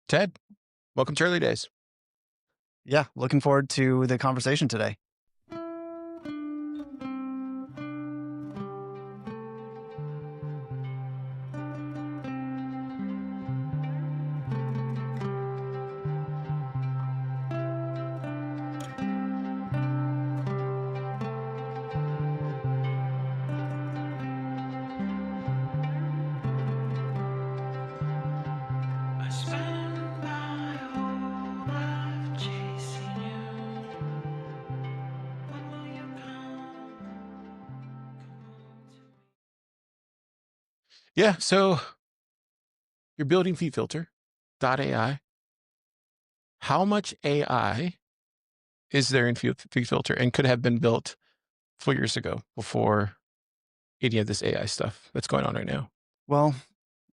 Ted, welcome to Early Days. Yeah, looking forward to the conversation today. I spend my whole life chasing you. When will you come? Come home to me. Yeah, so you're building feed filter AI. How much AI is there in feed filter and could have been built 4 years ago before any of this AI stuff that's going on right now? Well,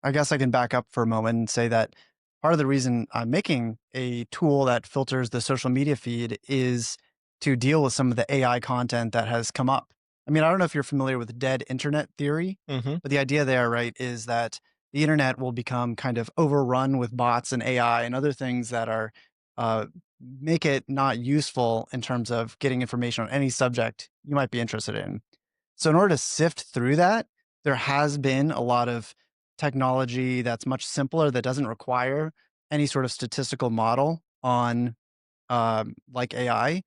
I guess I can back up for a moment and say that part of the reason I'm making a tool that filters the social media feed is to deal with some of the AI content that has come up. I mean, I don't know if you're familiar with dead internet theory, Mm-hmm. but the idea there, right, is that the internet will become kind of overrun with bots and AI and other things that are uh, make it not useful in terms of getting information on any subject you might be interested in. So in order to sift through that, there has been a lot of technology that's much simpler that doesn't require any sort of statistical model on like AI.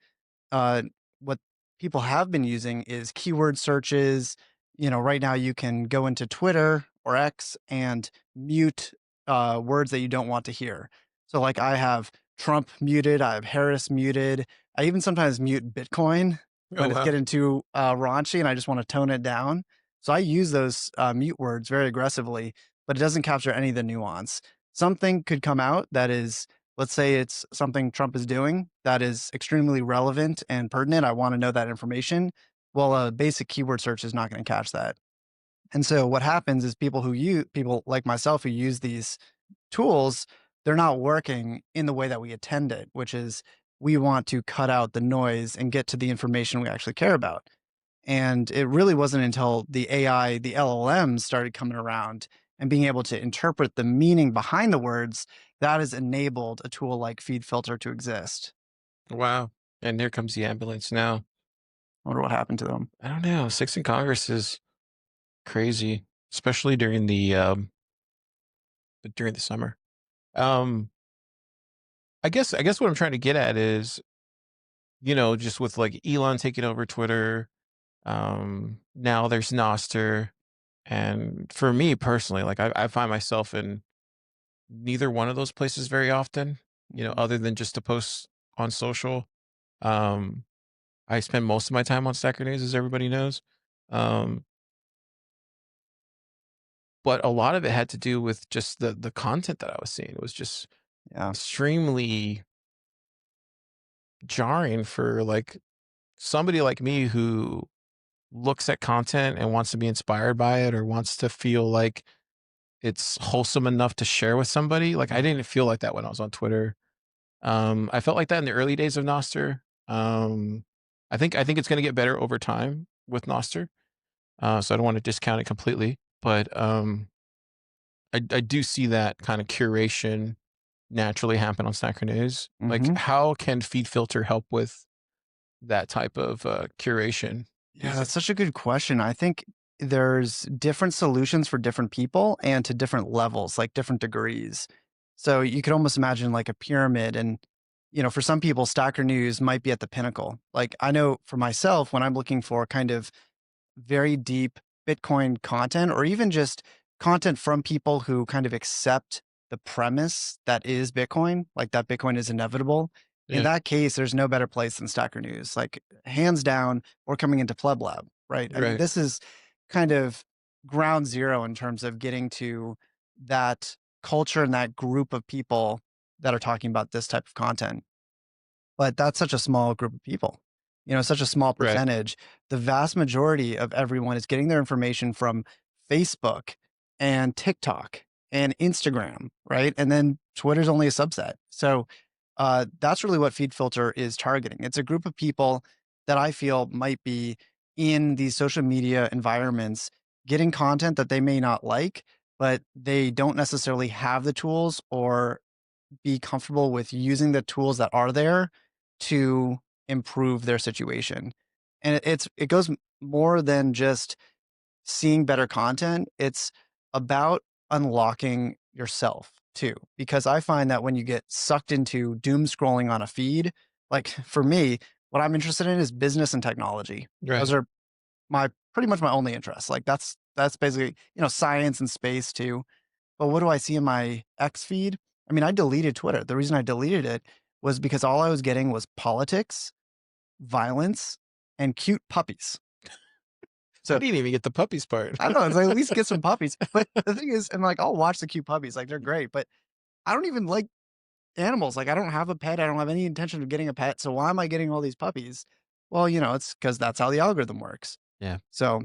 What people have been using is keyword searches. You know, right now you can go into Twitter or X and mute words that you don't want to hear. So, like, I have Trump muted, I have Harris muted. I even sometimes mute Bitcoin Oh, when it's wow. getting too raunchy and I just want to tone it down. So, I use those mute words very aggressively, but it doesn't capture any of the nuance. Something could come out that is, let's say it's something Trump is doing that is extremely relevant and pertinent. I want to know that information. Well, a basic keyword search is not going to catch that. And so what happens is people like myself who use these tools, they're not working in the way that we intend it, which is we want to cut out the noise and get to the information we actually care about. And it really wasn't until the AI, the LLMs started coming around and being able to interpret the meaning behind the words that has enabled a tool like Feed Filter to exist. Wow. And here comes the ambulance now. I wonder what happened to them. I don't know. Six in Congress is crazy, especially during the summer. Um, I guess what I'm trying to get at is, just with like Elon taking over Twitter, now there's Noster. And for me personally, like I find myself in neither one of those places very often, Mhm. other than just to post on social. Um, I spend most of my time on Stacker News, as everybody knows. Um, but a lot of it had to do with just the content that I was seeing. It was just Yeah. extremely jarring for like somebody like me who looks at content and wants to be inspired by it or wants to feel like it's wholesome enough to share with somebody. Like I Mhm. didn't feel like that when I was on Twitter. I felt like that in the early days of Noster. I think it's going to get better over time with Noster. So I don't want to discount it completely, but I do see that kind of curation naturally happen on Snacker News. Like, Mhm. how can Feed Filter help with that type of curation? Do you Yeah, that's think? such a good question. I think there's different solutions for different people and to different levels, like different degrees. So you could almost imagine like a pyramid. And, you know, for some people, Stacker News might be at the pinnacle. Like I know for myself, when I'm looking for kind of very deep Bitcoin content or even just content from people who kind of accept the premise that is Bitcoin, like that Bitcoin is inevitable. In Yeah. that case, there's no better place than Stacker News. Like hands down, we're coming into Pleb Lab, right? I mean, Right. this is kind of ground zero in terms of getting to that culture and that group of people that are talking about this type of content. But that's such a small group of people, you know, such a small Right. percentage. The vast majority of everyone is getting their information from Facebook and TikTok and Instagram, right? And then Twitter's only a subset. So that's really what Feed Filter is targeting. It's a group of people that I feel might be in these social media environments getting content that they may not like, but they don't necessarily have the tools or be comfortable with using the tools that are there to improve their situation. And it goes more than just seeing better content. It's about unlocking yourself too. Because I find that when you get sucked into doom scrolling on a feed, like for me, what I'm interested in is business and technology. Those Right. are my pretty much my only interests. Like that's basically, science and space too. But what do I see in my X feed? I mean, I deleted Twitter. The reason I deleted it was because all I was getting was politics, violence, and cute puppies. I So didn't even get the puppies part. I don't know. It's like, at least get some puppies. But the thing is, and like, I'll watch the cute puppies. Like, they're great. But I don't even like animals. Like, I don't have a pet. I don't have any intention of getting a pet. So why am I getting all these puppies? Well, it's because that's how the algorithm works. Yeah. So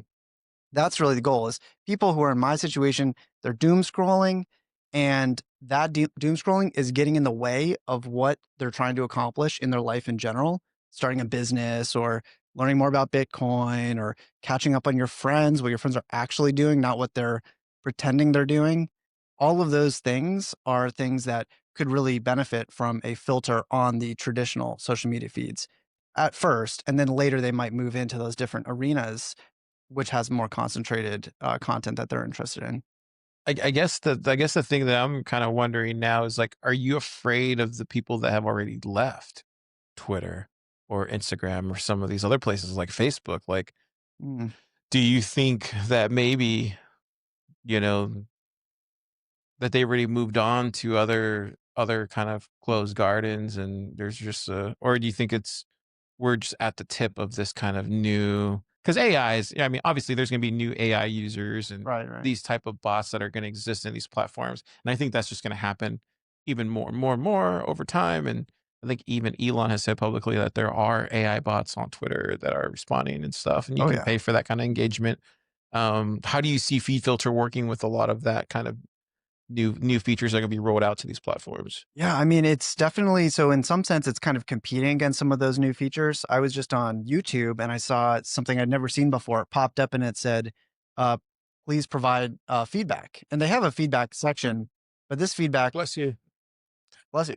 that's really the goal is people who are in my situation, they're doom scrolling and that doom scrolling is getting in the way of what they're trying to accomplish in their life in general, starting a business or learning more about Bitcoin or catching up on your friends, what your friends are actually doing, not what they're pretending they're doing. All of those things are things that could really benefit from a filter on the traditional social media feeds at first. And then later they might move into those different arenas which has more concentrated, content that they're interested in. I guess the thing that I'm kind of wondering now is like, are you afraid of the people that have already left Twitter or Instagram or some of these other places like Facebook? Like, Mm, do you think that maybe, you know, that they already moved on to other kind of closed gardens and there's just or do you think it's we're just at the tip of this kind of new because AI is I mean obviously there's going to be new AI users and right, right. these type of bots that are going to exist in these platforms and I think that's just going to happen even more and more and more over time and I think even Elon has said publicly that there are AI bots on Twitter that are responding and stuff and you Oh, can yeah. pay for that kind of engagement. How do you see feed filter working with a lot of that kind of new features that are gonna be rolled out to these platforms? Yeah, I mean, it's definitely so in some sense, it's kind of competing against some of those new features. I was just on YouTube and I saw something I'd never seen before. It popped up and it said, uh, please provide feedback. And they have a feedback section, but this feedback, Bless you. bless you,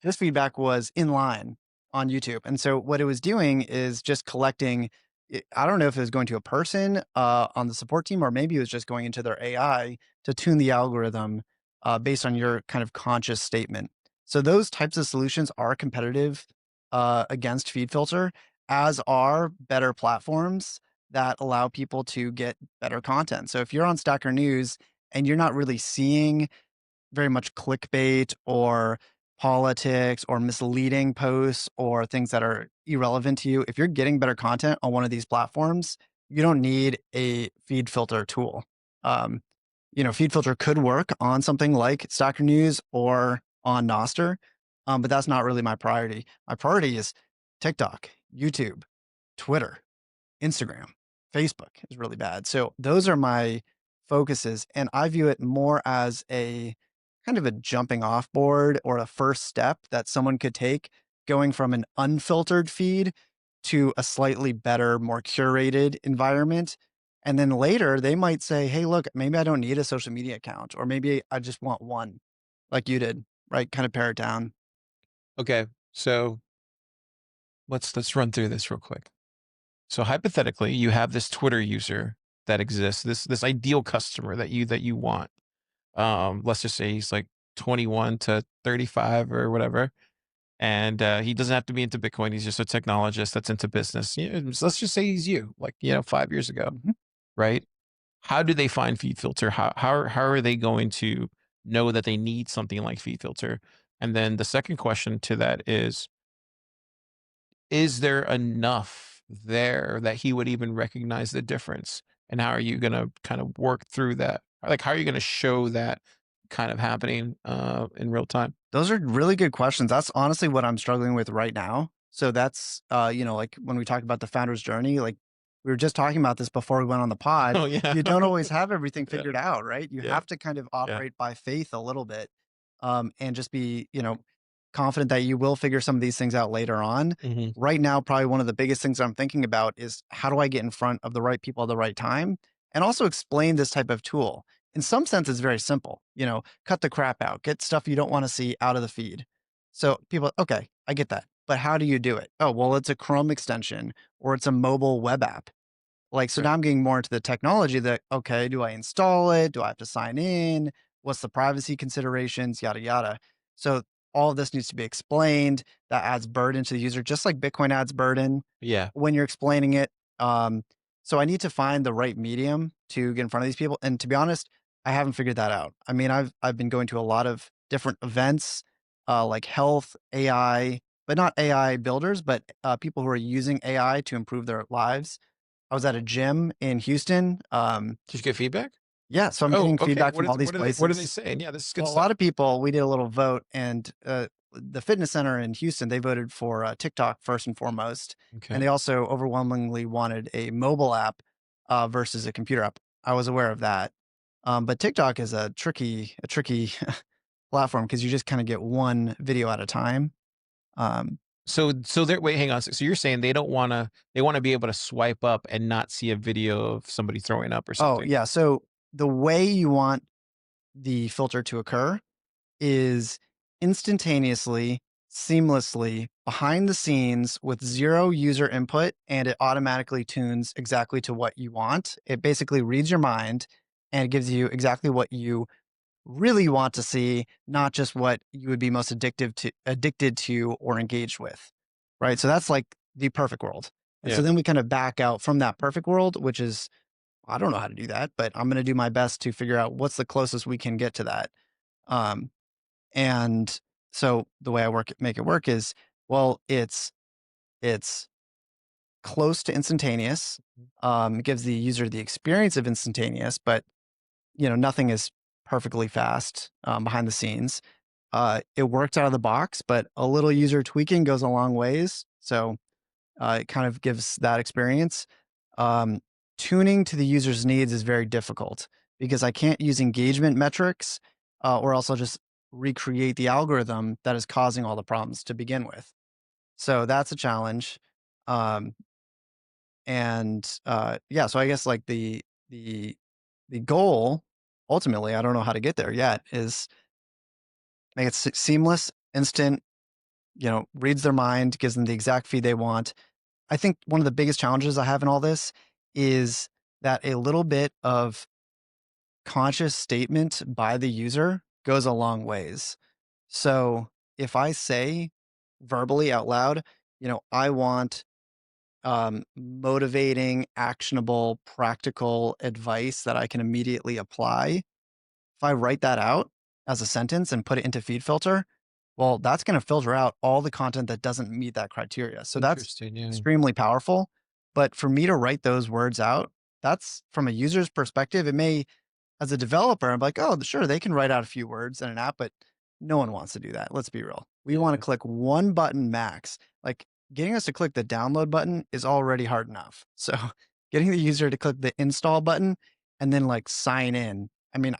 this feedback was in line on YouTube. And so what it was doing is just collecting. I don't know if it was going to a person on the support team or maybe it was just going into their AI to tune the algorithm based on your kind of conscious statement. So those types of solutions are competitive against feed filter, as are better platforms that allow people to get better content. So if you're on Stacker News and you're not really seeing very much clickbait or politics or misleading posts or things that are irrelevant to you, if you're getting better content on one of these platforms, you don't need a feed filter tool. Um, feed filter could work on something like Stacker News or on Noster, but that's not really my priority. My priority is TikTok, YouTube, Twitter, Instagram, Facebook is really bad. So those are my focuses. And I view it more as a kind of a jumping off board or a first step that someone could take going from an unfiltered feed to a slightly better, more curated environment. And then later they might say, hey, look, maybe I don't need a social media account, or maybe I just want one like you did, right? Kind of pare it down. Okay, so let's run through this real quick. So hypothetically, you have this Twitter user that exists, this ideal customer that you want. Let's just say he's like 21 to 35 or whatever, and he doesn't have to be into Bitcoin. He's just a technologist that's into business. So let's just say he's you, like 5 years ago, Mhm. right? How do they find feed filter? How are they going to know that they need something like feed filter? And then the second question to that is there enough there that he would even recognize the difference? And how are you going to kind of work through that? Like, how are you going to show that kind of happening in real time? Those are really good questions. That's honestly what I'm struggling with right now. So that's, like when we talk about the founder's journey, like we were just talking about this before we went on the pod. Oh yeah, You don't always have everything yeah, figured out, right? You yeah, have to kind of yeah. operate by faith a little bit, and just be, confident that you will figure some of these things out later on. Hmm. Right now, probably one of the biggest things I'm thinking about is how do I get in front of the right people at the right time and also explain this type of tool. in some sense, it's very simple. Cut the crap out, get stuff you don't want to see out of the feed. So people, okay, I get that. But how do you do it? Oh, well, it's a Chrome extension or it's a mobile web app. Like, so Right. now I'm getting more into the technology that, okay, do I install it? Do I have to sign in? What's the privacy considerations? Yada, yada. So all of this needs to be explained. That adds burden to the user, just like Bitcoin adds burden Yeah. when you're explaining it. Um, so I need to find the right medium to get in front of these people. And to be honest, I haven't figured that out. I mean, I've been going to a lot of different events, like health, AI, but not AI builders, but people who are using AI to improve their lives. I was at a gym in Houston. Did you get feedback? Yeah, so I'm Oh, getting okay. feedback from all these What are they places. saying? Yeah, this is good Well, a stuff. lot of people, we did a little vote, and the fitness center in Houston, they voted for TikTok first and foremost, and Okay. they also overwhelmingly wanted a mobile app versus a computer app. I was aware of that, but TikTok is a tricky platform because you just kind of get one video at a time. Um, So they're wait, hang on. So you're saying they wanna be able to swipe up and not see a video of somebody throwing up or oh something. yeah, so the way you want the filter to occur is instantaneously, seamlessly, behind the scenes with zero user input, and it automatically tunes exactly to what you want. It basically reads your mind and it gives you exactly what you really want to see, not just what you would be most addicted to or engaged with. Right. So that's like the perfect world. And so Yeah. then we kind of back out from that perfect world, which is I don't know how to do that, but I'm going to do my best to figure out what's the closest we can get to that. Um, and so the way I make it work is, well, it's close to instantaneous. It gives the user the experience of instantaneous, but nothing is perfectly fast behind the scenes. It works out of the box, but a little user tweaking goes a long ways. So it kind of gives that experience. Um, Tuning to the user's needs is very difficult because I can't use engagement metrics or else I'll just recreate the algorithm that is causing all the problems to begin with. So that's a challenge. Um, and yeah, so I guess like the goal ultimately, I don't know how to get there yet, is make it seamless, instant. Reads their mind, gives them the exact feed they want. I think one of the biggest challenges I have in all this is that a little bit of conscious statement by the user goes a long ways. So if I say verbally out loud, I want motivating, actionable, practical advice that I can immediately apply. If I write that out as a sentence and put it into feed filter, well, that's going to filter out all the content that doesn't meet that criteria. So that's Interesting, yeah. extremely powerful. But for me to write those words out, that's from a user's perspective. It may, as a developer, I'm like, oh, sure, they can write out a few words in an app, but no one wants to do that. Let's be real. We want to Yeah. click one button max. Like getting us to click the download button is already hard enough. So getting the user to click the install button and then like sign in. I mean,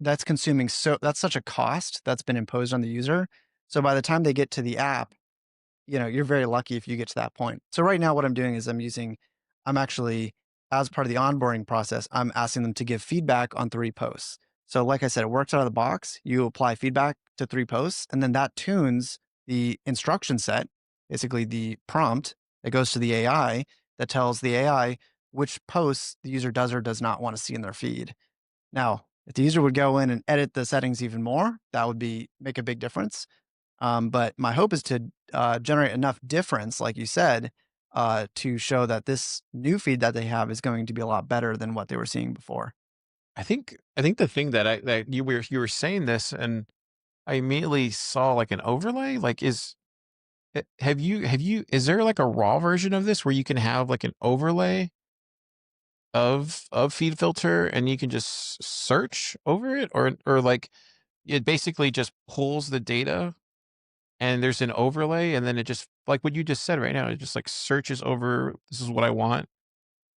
that's consuming that's such a cost that's been imposed on the user. So by the time they get to the app, you're very lucky if you get to that point. So right now what I'm doing is I'm actually as part of the onboarding process, I'm asking them to give feedback on 3 posts. So like I said, it works out of the box. You apply feedback to 3 posts and then that tunes the instruction set, basically the prompt that goes to the AI that tells the AI which posts the user does or does not want to see in their feed. Now, if the user would go in and edit the settings even more, that would make a big difference. But my hope is to generate enough difference, like you said, to show that this new feed that they have is going to be a lot better than what they were seeing before. I think the thing that you were saying this and I immediately saw like an overlay, like have you is there like a raw version of this where you can have like an overlay of feed filter and you can just search over it or like it basically just pulls the data and there's an overlay and then it just like what you just said right now, it just like searches over this is what I want.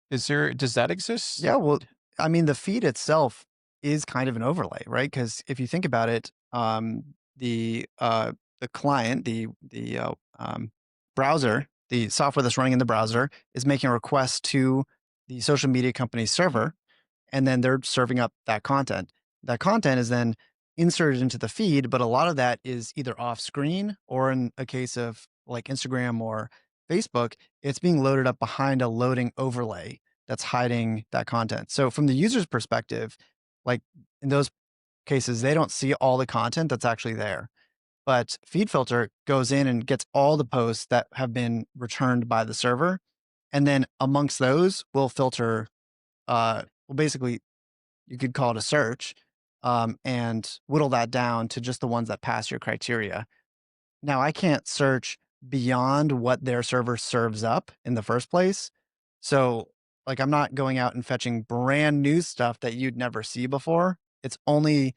Does that exist? Yeah, well, I mean, the feed itself is kind of an overlay, right? Because if you think about it, the client, the browser, the software that's running in the browser, is making a request to the social media company's server, and then they're serving up that content. that content is then inserted into the feed, but a lot of that is either off screen or in a case of like Instagram or Facebook, it's being loaded up behind a loading overlay that's hiding that content. So from the user's perspective, like in those cases, they don't see all the content that's actually there. But feed filter goes in and gets all the posts that have been returned by the server. And then amongst those, we'll filter, well, basically, you could call it a search, and whittle that down to just the ones that pass your criteria. Now, I can't search beyond what their server serves up in the first place. So, like, I'm not going out and fetching brand new stuff that you'd never see before. It's only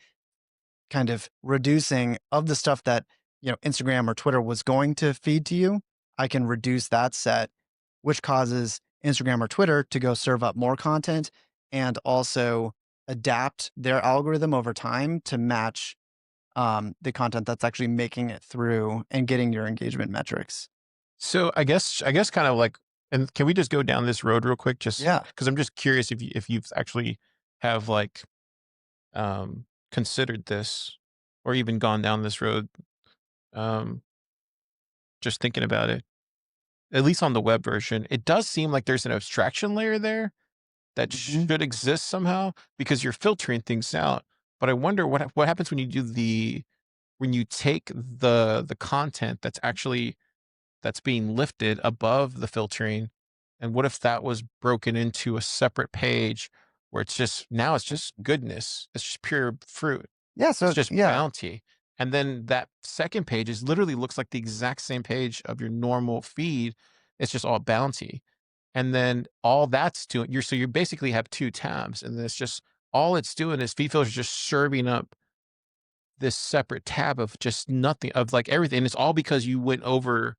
kind of reducing of the stuff that, Instagram or Twitter was going to feed to you. I can reduce that set, which causes Instagram or Twitter to go serve up more content and also adapt their algorithm over time to match the content that's actually making it through and getting your engagement metrics. So I guess kind of like, and can we just go down this road real quick? Just Yeah. because I'm just curious if you've actually have like considered this or even gone down this road. Um, just thinking about it, at least on the web version, it does seem like there's an abstraction layer there that Mhm. should exist somehow because you're filtering things out. But I wonder what happens when you do when you take the content that's being lifted above the filtering, and what if that was broken into a separate page where it's just now it's just goodness, it's just pure fruit, Yeah. it's So, just yeah. bounty, and then that second page is literally looks like the exact same page of your normal feed, it's just all bounty, and then all that's doing you basically have two tabs, and then it's just all it's doing is feed filter is just serving up this separate tab of just nothing of like everything, and it's all because you went over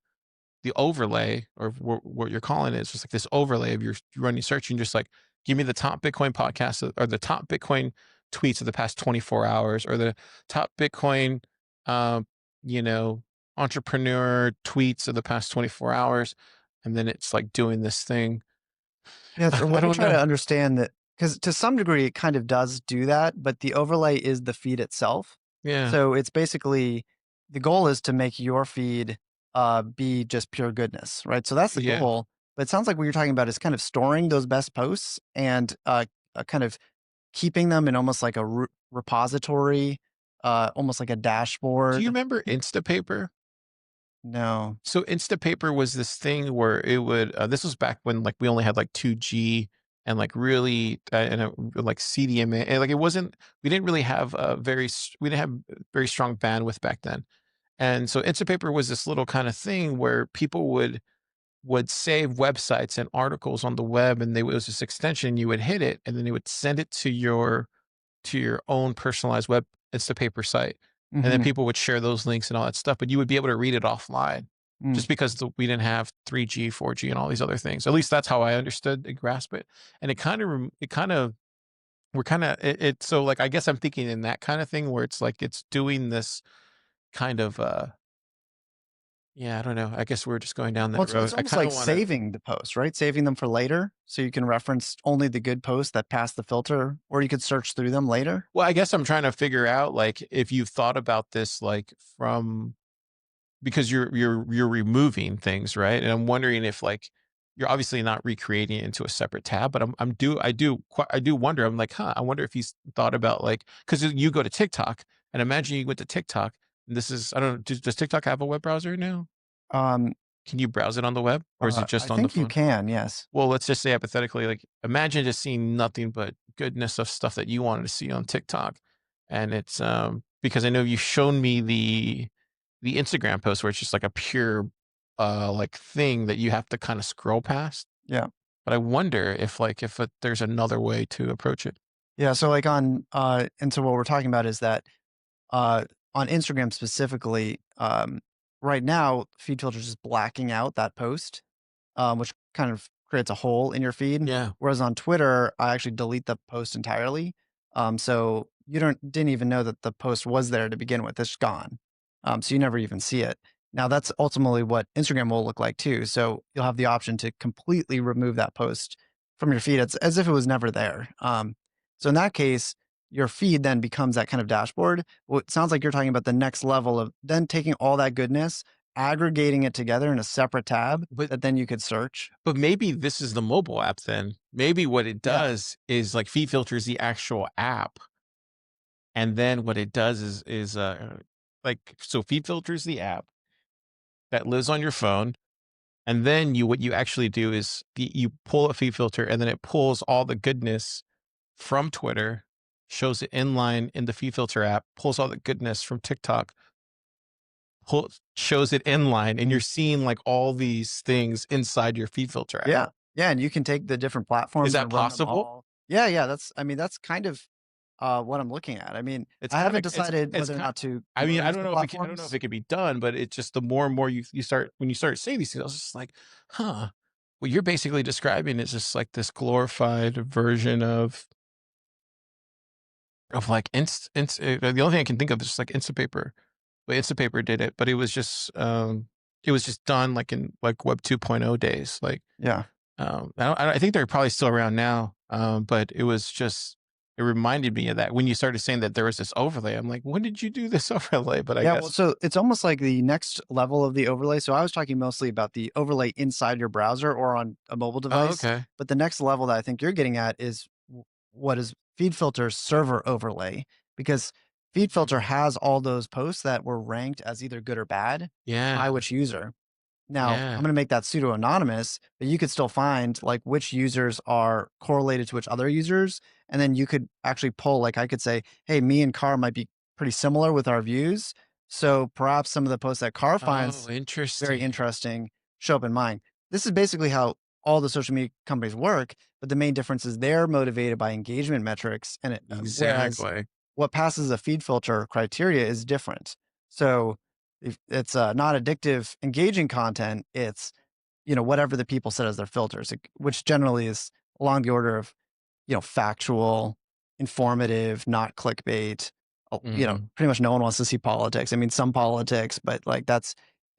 the overlay or what you're calling it. It's just like this overlay of your you running search and just like give me the top Bitcoin podcasts or the top Bitcoin tweets of the past 24 hours or the top Bitcoin, um, you know, entrepreneur tweets of the past 24 hours. And then it's like doing this thing. Yeah, so I let me don't try to know. understand that because to some degree it kind of does do that, but the overlay is the feed itself. Yeah. So it's basically the goal is to make your feed be just pure goodness, right? So that's the Yeah. goal. But it sounds like what you're talking about is kind of storing those best posts and kind of keeping them in almost like a repository, almost like a Do you dashboard. remember Instapaper? No. So Instapaper was this thing where it would this was back when like we only had like 2G and like really like CDMA and like it wasn't we didn't really have a we didn't have very strong bandwidth back then. And so Instapaper was this little kind of thing where people would save websites and articles on the web and it was this extension you would hit it and then it would send it to your own personalized web Instapaper site, and then Hmm. people would share those links and all that stuff, but you would be able to read it offline Mm. just because we didn't have 3G, 4G, and all these other things. At least that's how I understood and grasp it. And it kind of, we're kind of, so like, I guess I'm thinking in that kind of thing where it's like, it's doing this kind of, yeah, I don't know. I guess we're just going down Well, that it's road. I almost kind like of want to, saving the posts, right? Saving them for later so you can reference only the good posts that pass the filter, or you could search through them later. well, I guess I'm trying to figure out like if you've thought about this, like from because you're removing things, right? And I'm wondering if like you're obviously not recreating it into a separate tab, but I do wonder. I'm like, huh? I wonder if he's thought about like because you go to TikTok and imagine you went to TikTok and this is I don't know. Does TikTok have a web browser now? Um, Can you browse it on the web or is it I just on the think you phone? can, yes. Well, let's just say hypothetically, like imagine just seeing nothing but goodness of stuff that you wanted to see on TikTok. And it's because I know you've shown me the Instagram post where it's just like a pure like thing that you have to kind of scroll past. Yeah. But I wonder if there's another way to approach it. Yeah. So like and so what we're talking about is that uh on Instagram specifically, right now feed filter is just blacking out that post, which kind of creates a hole in your feed. Yeah. Whereas on Twitter, I actually delete the post entirely. So you didn't even know that the post was there to begin with. It's gone. So you never even see it. Now that's ultimately what Instagram will look like too. So you'll have the option to completely remove that post from your feed. It's as if it was never there. So in that case, your feed then becomes that kind of dashboard. Well, it sounds like you're talking about the next level of then taking all that goodness, aggregating it together in a separate tab But that then you could search. but maybe this is the mobile app then. Maybe what it Yeah. does is like feed filters the actual app, and then what it does is like so feed filters the app that lives on your phone, and then what you actually do is you pull a feed filter, and then it pulls all the goodness from Twitter, shows it inline in the feed filter app, pulls all the goodness from TikTok, shows it inline, and you're seeing like all these things inside your feed filter app. Yeah. Yeah. And you can take the different Is platforms that and run them possible? all. Yeah. Yeah. I mean, that's kind of what I'm looking at. I mean, It's I kind haven't of decided it's whether or kind. not to I mean, merge the I don't know if platforms. it could be done, but it's just the more and more you start when you start saying these things, I was just like, huh. What you're basically describing is just like this glorified version of like the only thing I can think of is just like Instapaper. But Instapaper did it, but it was just done like in like Web 2.0 days. Like Yeah. I think they're probably still around now. But it was just it reminded me of that when you started saying that there was this overlay. I'm like, when did you do this overlay? But I Yeah, well, guess so it's almost like the next level of the overlay. So I was talking mostly about the overlay inside your browser or on a mobile oh, device, okay. but the next level that I think you're getting at is what is feed filter server overlay, because feed filter Mm. has all those posts that were ranked as either good or bad Yeah, by which user. Now, I'm yeah. going to make that pseudo anonymous, but you could still find like which users are correlated to which other users. And then you could actually pull, like I could say, hey, me and Carr might be pretty similar with our views. So perhaps some of the posts that Carr Oh, finds very interesting. interesting show up in mine. This is basically how all the social media companies work, but the main difference is they're motivated by engagement metrics, and whereas Exactly. what passes a feed filter criteria is different. So if it's not addictive, engaging content, it's whatever the people set as their filters, which generally is along the order of factual, informative, not clickbait. Mhm. Pretty much no one wants to see politics. I mean, some politics, but like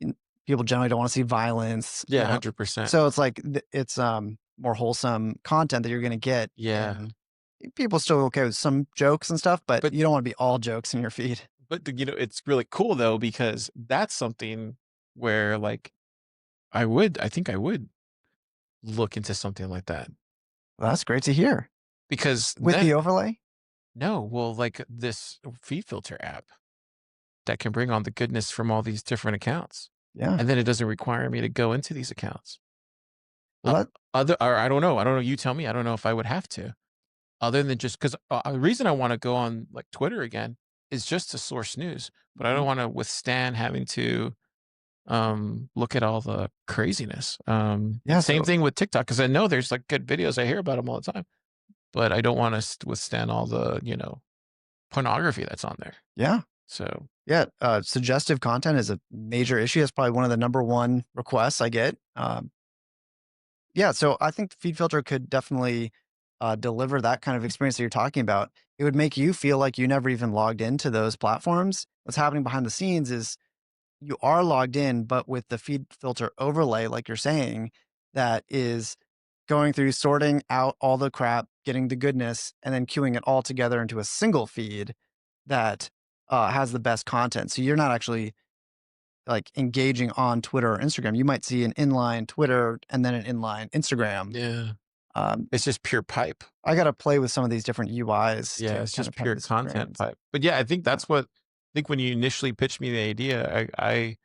in- people generally don't want to see violence. Yeah, 100%. So it's like it's more wholesome content that you're going to get, Yeah. and people still okay with some jokes and stuff, but But you don't want to be all jokes in your feed. it's really cool though because that's something where like I think I would look into something like that Well, that's great to hear. because With then the overlay, no, well, like this feed filter app that can bring on the goodness from all these different accounts, yeah. and then it doesn't require me to go into these accounts. Well, that Other, or I don't know. You tell me. I don't know if I would have to, other than just because the reason I want to go on like Twitter again is just to source news, but I mhm. don't want to withstand having to look at all the craziness. Yeah. Same So thing with TikTok because I know there's like good videos. I hear about them all the time, but I don't want to withstand all the pornography that's on there. yeah, So yeah. Suggestive content is a major issue. It's probably one of the number one requests I get. Yeah. So I think feed filter could definitely deliver that kind of experience that you're talking about. It would make you feel like you never even logged into those platforms. What's happening behind the scenes is you are logged in, but with the feed filter overlay, like you're saying, that is going through, sorting out all the crap, getting the goodness, and then queuing it all together into a single feed that has the best content. So you're not actually like engaging on Twitter or Instagram. You might see an inline Twitter and then an inline Instagram. yeah, Um, it's just pure pipe. I got to play with some of these different UIs Yeah, to it's kind just of have pure this content experience. pipe. But yeah, I think Yeah. that's what I think when you initially pitched me the idea, I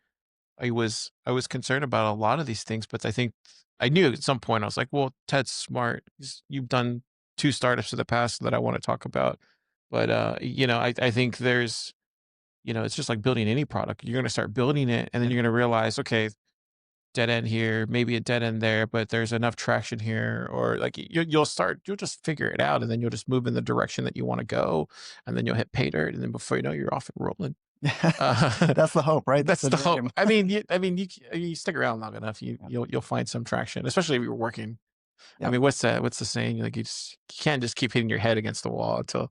was concerned about a lot of these things, but I think I knew at some point I was like, well, Ted's smart. You've done two startups in the past that I want to talk about. But I think there's it's just like building any product. You're gonna start building it and then Yeah. you're gonna realize, okay, dead end here, maybe a dead end there, but there's enough traction here, or like you'll just figure it out, and then you'll just move in the direction that you want to go, and then you'll hit pay dirt, and then before you know, you're off and rolling. That's the hope, right? That's That's the the hope. dream. You stick around long enough, Yeah. you'll find some traction, especially if you're working. I Yeah. mean, what's the saying? Like you can't just keep hitting your head against the wall until,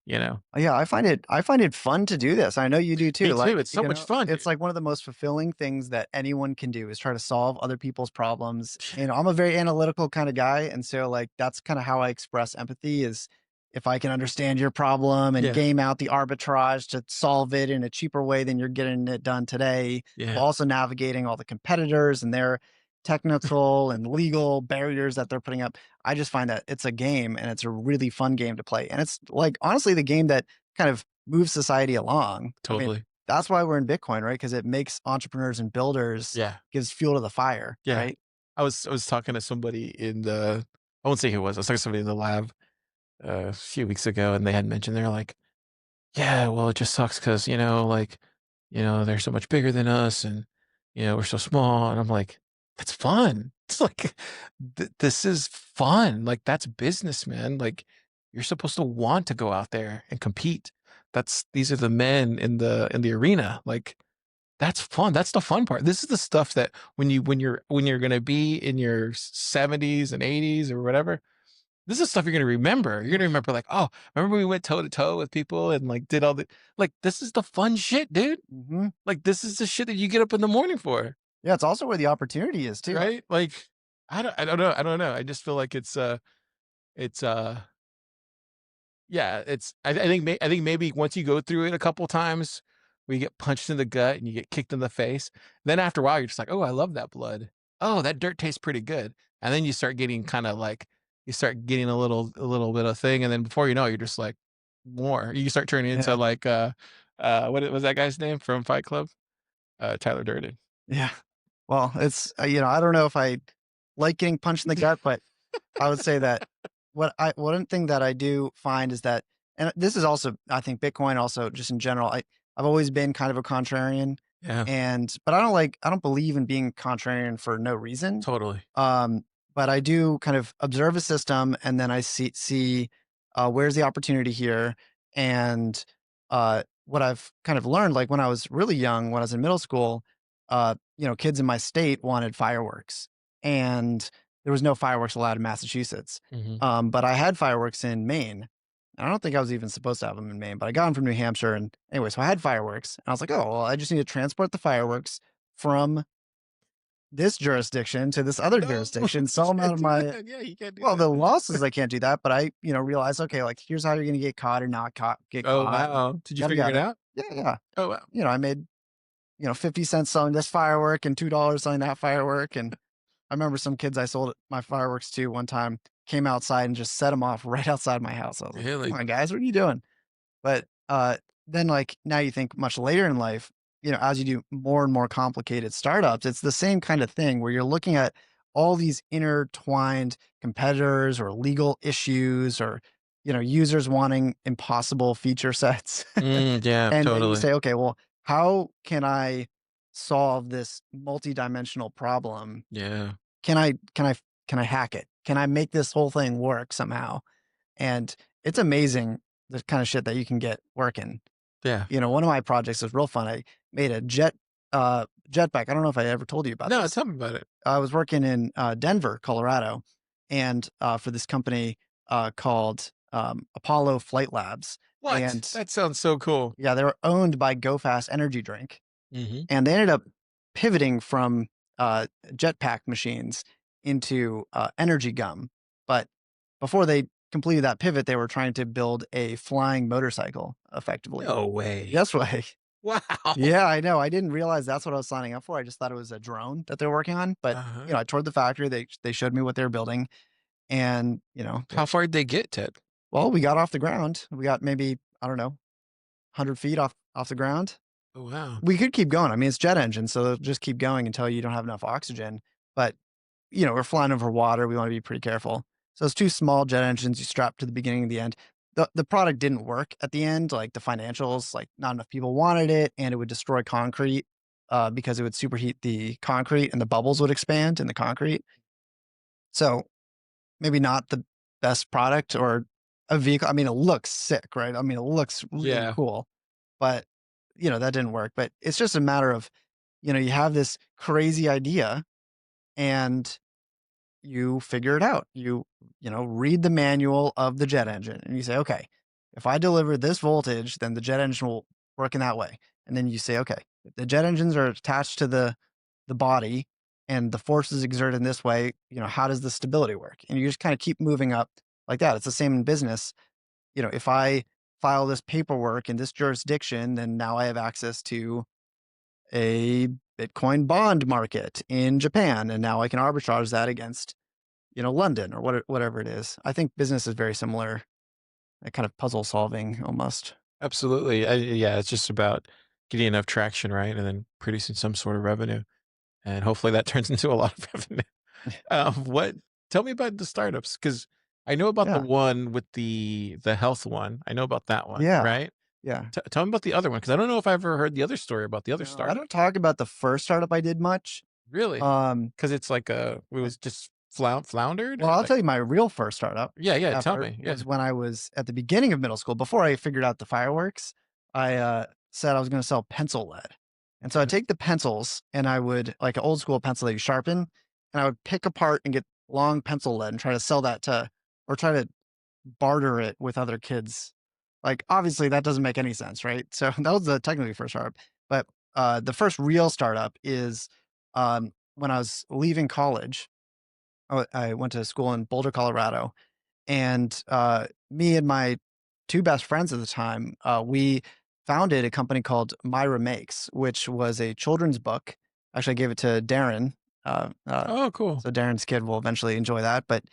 you know. Yeah, I find it fun to do this. I know you do Me too. too. Like, It's so much fun, it's dude. like one of the most fulfilling things that anyone can do is try to solve other people's problems. I'm a very analytical kind of guy, and so like that's kind of how I express empathy is if I can understand your problem and Yeah. game out the arbitrage to solve it in a cheaper way than you're getting it done today, Yeah. while also navigating all the competitors and their technical and legal barriers that they're putting up. I just find that it's a game and it's a really fun game to play. And it's like honestly the game that kind of moves society along. I mean, Totally. that's why we're in Bitcoin, right? Because it makes entrepreneurs and builders Yeah. gives fuel to the fire, Yeah. right? I was talking to somebody in the I won't say who it was. I was talking to somebody in the lab a few weeks ago, and they had mentioned they're like, yeah, well, it just sucks because like, they're so much bigger than us, and we're so small. And I'm like, that's fun. It's like this is fun. Like that's business, man. Like you're supposed to want to go out there and compete. These are the men in the arena. Like that's fun. That's the fun part. This is the stuff that when you're gonna be in your 70s and 80s or whatever, this is stuff you're gonna remember. You're gonna remember like, oh, remember we went toe to toe with people and like did all the like this is the fun shit, dude. Hmm. Like this is the shit that you get up in the morning for, Yeah, it's also where the opportunity is too. right? Like I don't know. I don't know. I just feel like it's yeah, I think maybe once you go through it a couple times, where you get punched in the gut and you get kicked in the face, then after a while you're just like, oh, I love that blood. Oh, that dirt tastes pretty good. And then you start getting kind of like you start getting a little bit of thing, and then before you know it, you're just like more. You start turning into Yeah. like what was that guy's name from Fight Club? Tyler Durden. Yeah. Well, it's I don't know if I like getting punched in the gut, but I would say that one thing that I do find is that, and this is also I think Bitcoin also just in general, I've always been kind of a contrarian, Yeah, but I don't believe in being contrarian for no reason. totally. Um, but I do kind of observe a system and then I see where's the opportunity here. And what I've kind of learned, like when I was really young, when I was in middle school, kids in my state wanted fireworks, and there was no fireworks allowed in Massachusetts. Hmm. But I had fireworks in Maine. I don't think I was even supposed to have them in Maine, but I got them from New Hampshire. And anyway, so I had fireworks, and I was like, oh, well, I just need to transport the fireworks from this jurisdiction to this other No, jurisdiction, you sell them out can't of do my that. Yeah, you can't do well, that. the law says I can't do that, but I, realize, okay, like here's how you're gonna get caught or not caught, get Oh caught, and wow, did you yada figure it yada. out? Yeah, yeah. Oh wow. I made, 50 cents selling this firework and $2 selling that firework. And I remember some kids I sold my fireworks to one time came outside and just set them off right outside my house. I was like, come Really? on, guys, what are you doing? But, then, like, now you think much later in life, as you do more and more complicated startups, it's the same kind of thing where you're looking at all these intertwined competitors or legal issues or, users wanting impossible feature sets. Yeah, And then you totally. say, "Okay, well, how can I solve this multidimensional problem? Yeah, Can I hack it? Can I make this whole thing work somehow?" And it's amazing the kind of shit that you can get working. yeah. One of my projects was real fun. I made a jetpack. I don't know if I ever told you about No, this. tell me about it. I was working in Denver, Colorado, and for this company called Apollo Flight Labs. What? And That sounds so cool. yeah, they were owned by Go Fast Energy Drink, Mhm. and they ended up pivoting from jetpack machines into energy gum. But before they completed that pivot, they were trying to build a flying motorcycle effectively. No way. That's way. Wow. Yeah, I know. I didn't realize that's what I was signing up for. I just thought it was a drone that they're working on. But Uh-huh. I toured the factory. They showed me what they were building, and How far did they get, Ted? well, we got off the ground. We got maybe I don't know, 100 feet off the ground. Oh, wow. We could keep going. I mean, it's jet engine, so they'll just keep going until you don't have enough oxygen. But, we're flying over water. We want to be pretty careful. So it's two small jet engines you strap to the beginning and the end. The product didn't work at the end, like the financials, like not enough people wanted it, and it would destroy concrete because it would superheat the concrete and the bubbles would expand in the concrete. So maybe not the best product or a vehicle. I mean, it looks sick, right? I mean, it looks really Yeah. cool, but that didn't work. But it's just a matter of, you have this crazy idea and you figure it out. Read the manual of the jet engine and you say, okay, if I deliver this voltage, then the jet engine will work in that way. And then you say, okay, if the jet engines are attached to the body and the force is exerted in this way, how does the stability work? And you just kind of keep moving up like that. It's the same in business. if I file this paperwork in this jurisdiction, then now I have access to a Bitcoin bond market in Japan, and now I can arbitrage that against, London or whatever it is. I think business is very similar, like kind of puzzle solving almost. Absolutely. Yeah, it's just about getting enough traction, right? And then producing some sort of revenue. And hopefully that turns into a lot of revenue. What tell me about the startups, because I know about the Yeah. one with the health one. I know about that one, Yeah. right? Yeah. Tell me about the other one, because I don't know if I've ever heard the other story about the other No, I startup. don't talk about the first startup I did much. Really? Um, Because it's like it I was just floundered? Well, I'll Like, tell you my real first startup yeah, tell ever me. Yeah. was when I was at the beginning of middle school. Before I figured out the fireworks, I said I was going to sell pencil lead. And so I'd Okay. take the pencils and I would, like an old school pencil that you sharpen, and I would pick apart and get long pencil lead and try to sell that to, or try to barter it with other kids. Like, obviously, that doesn't make any sense, right? So that was the technically first startup. But the first real startup is when I was leaving college. I went to school in Boulder, Colorado, and me and my two best friends at the time, we founded a company called Myra Makes, which was a children's book. Actually, I gave it to Darren. Uh, uh, Oh, cool. so Darren's kid will eventually enjoy that. But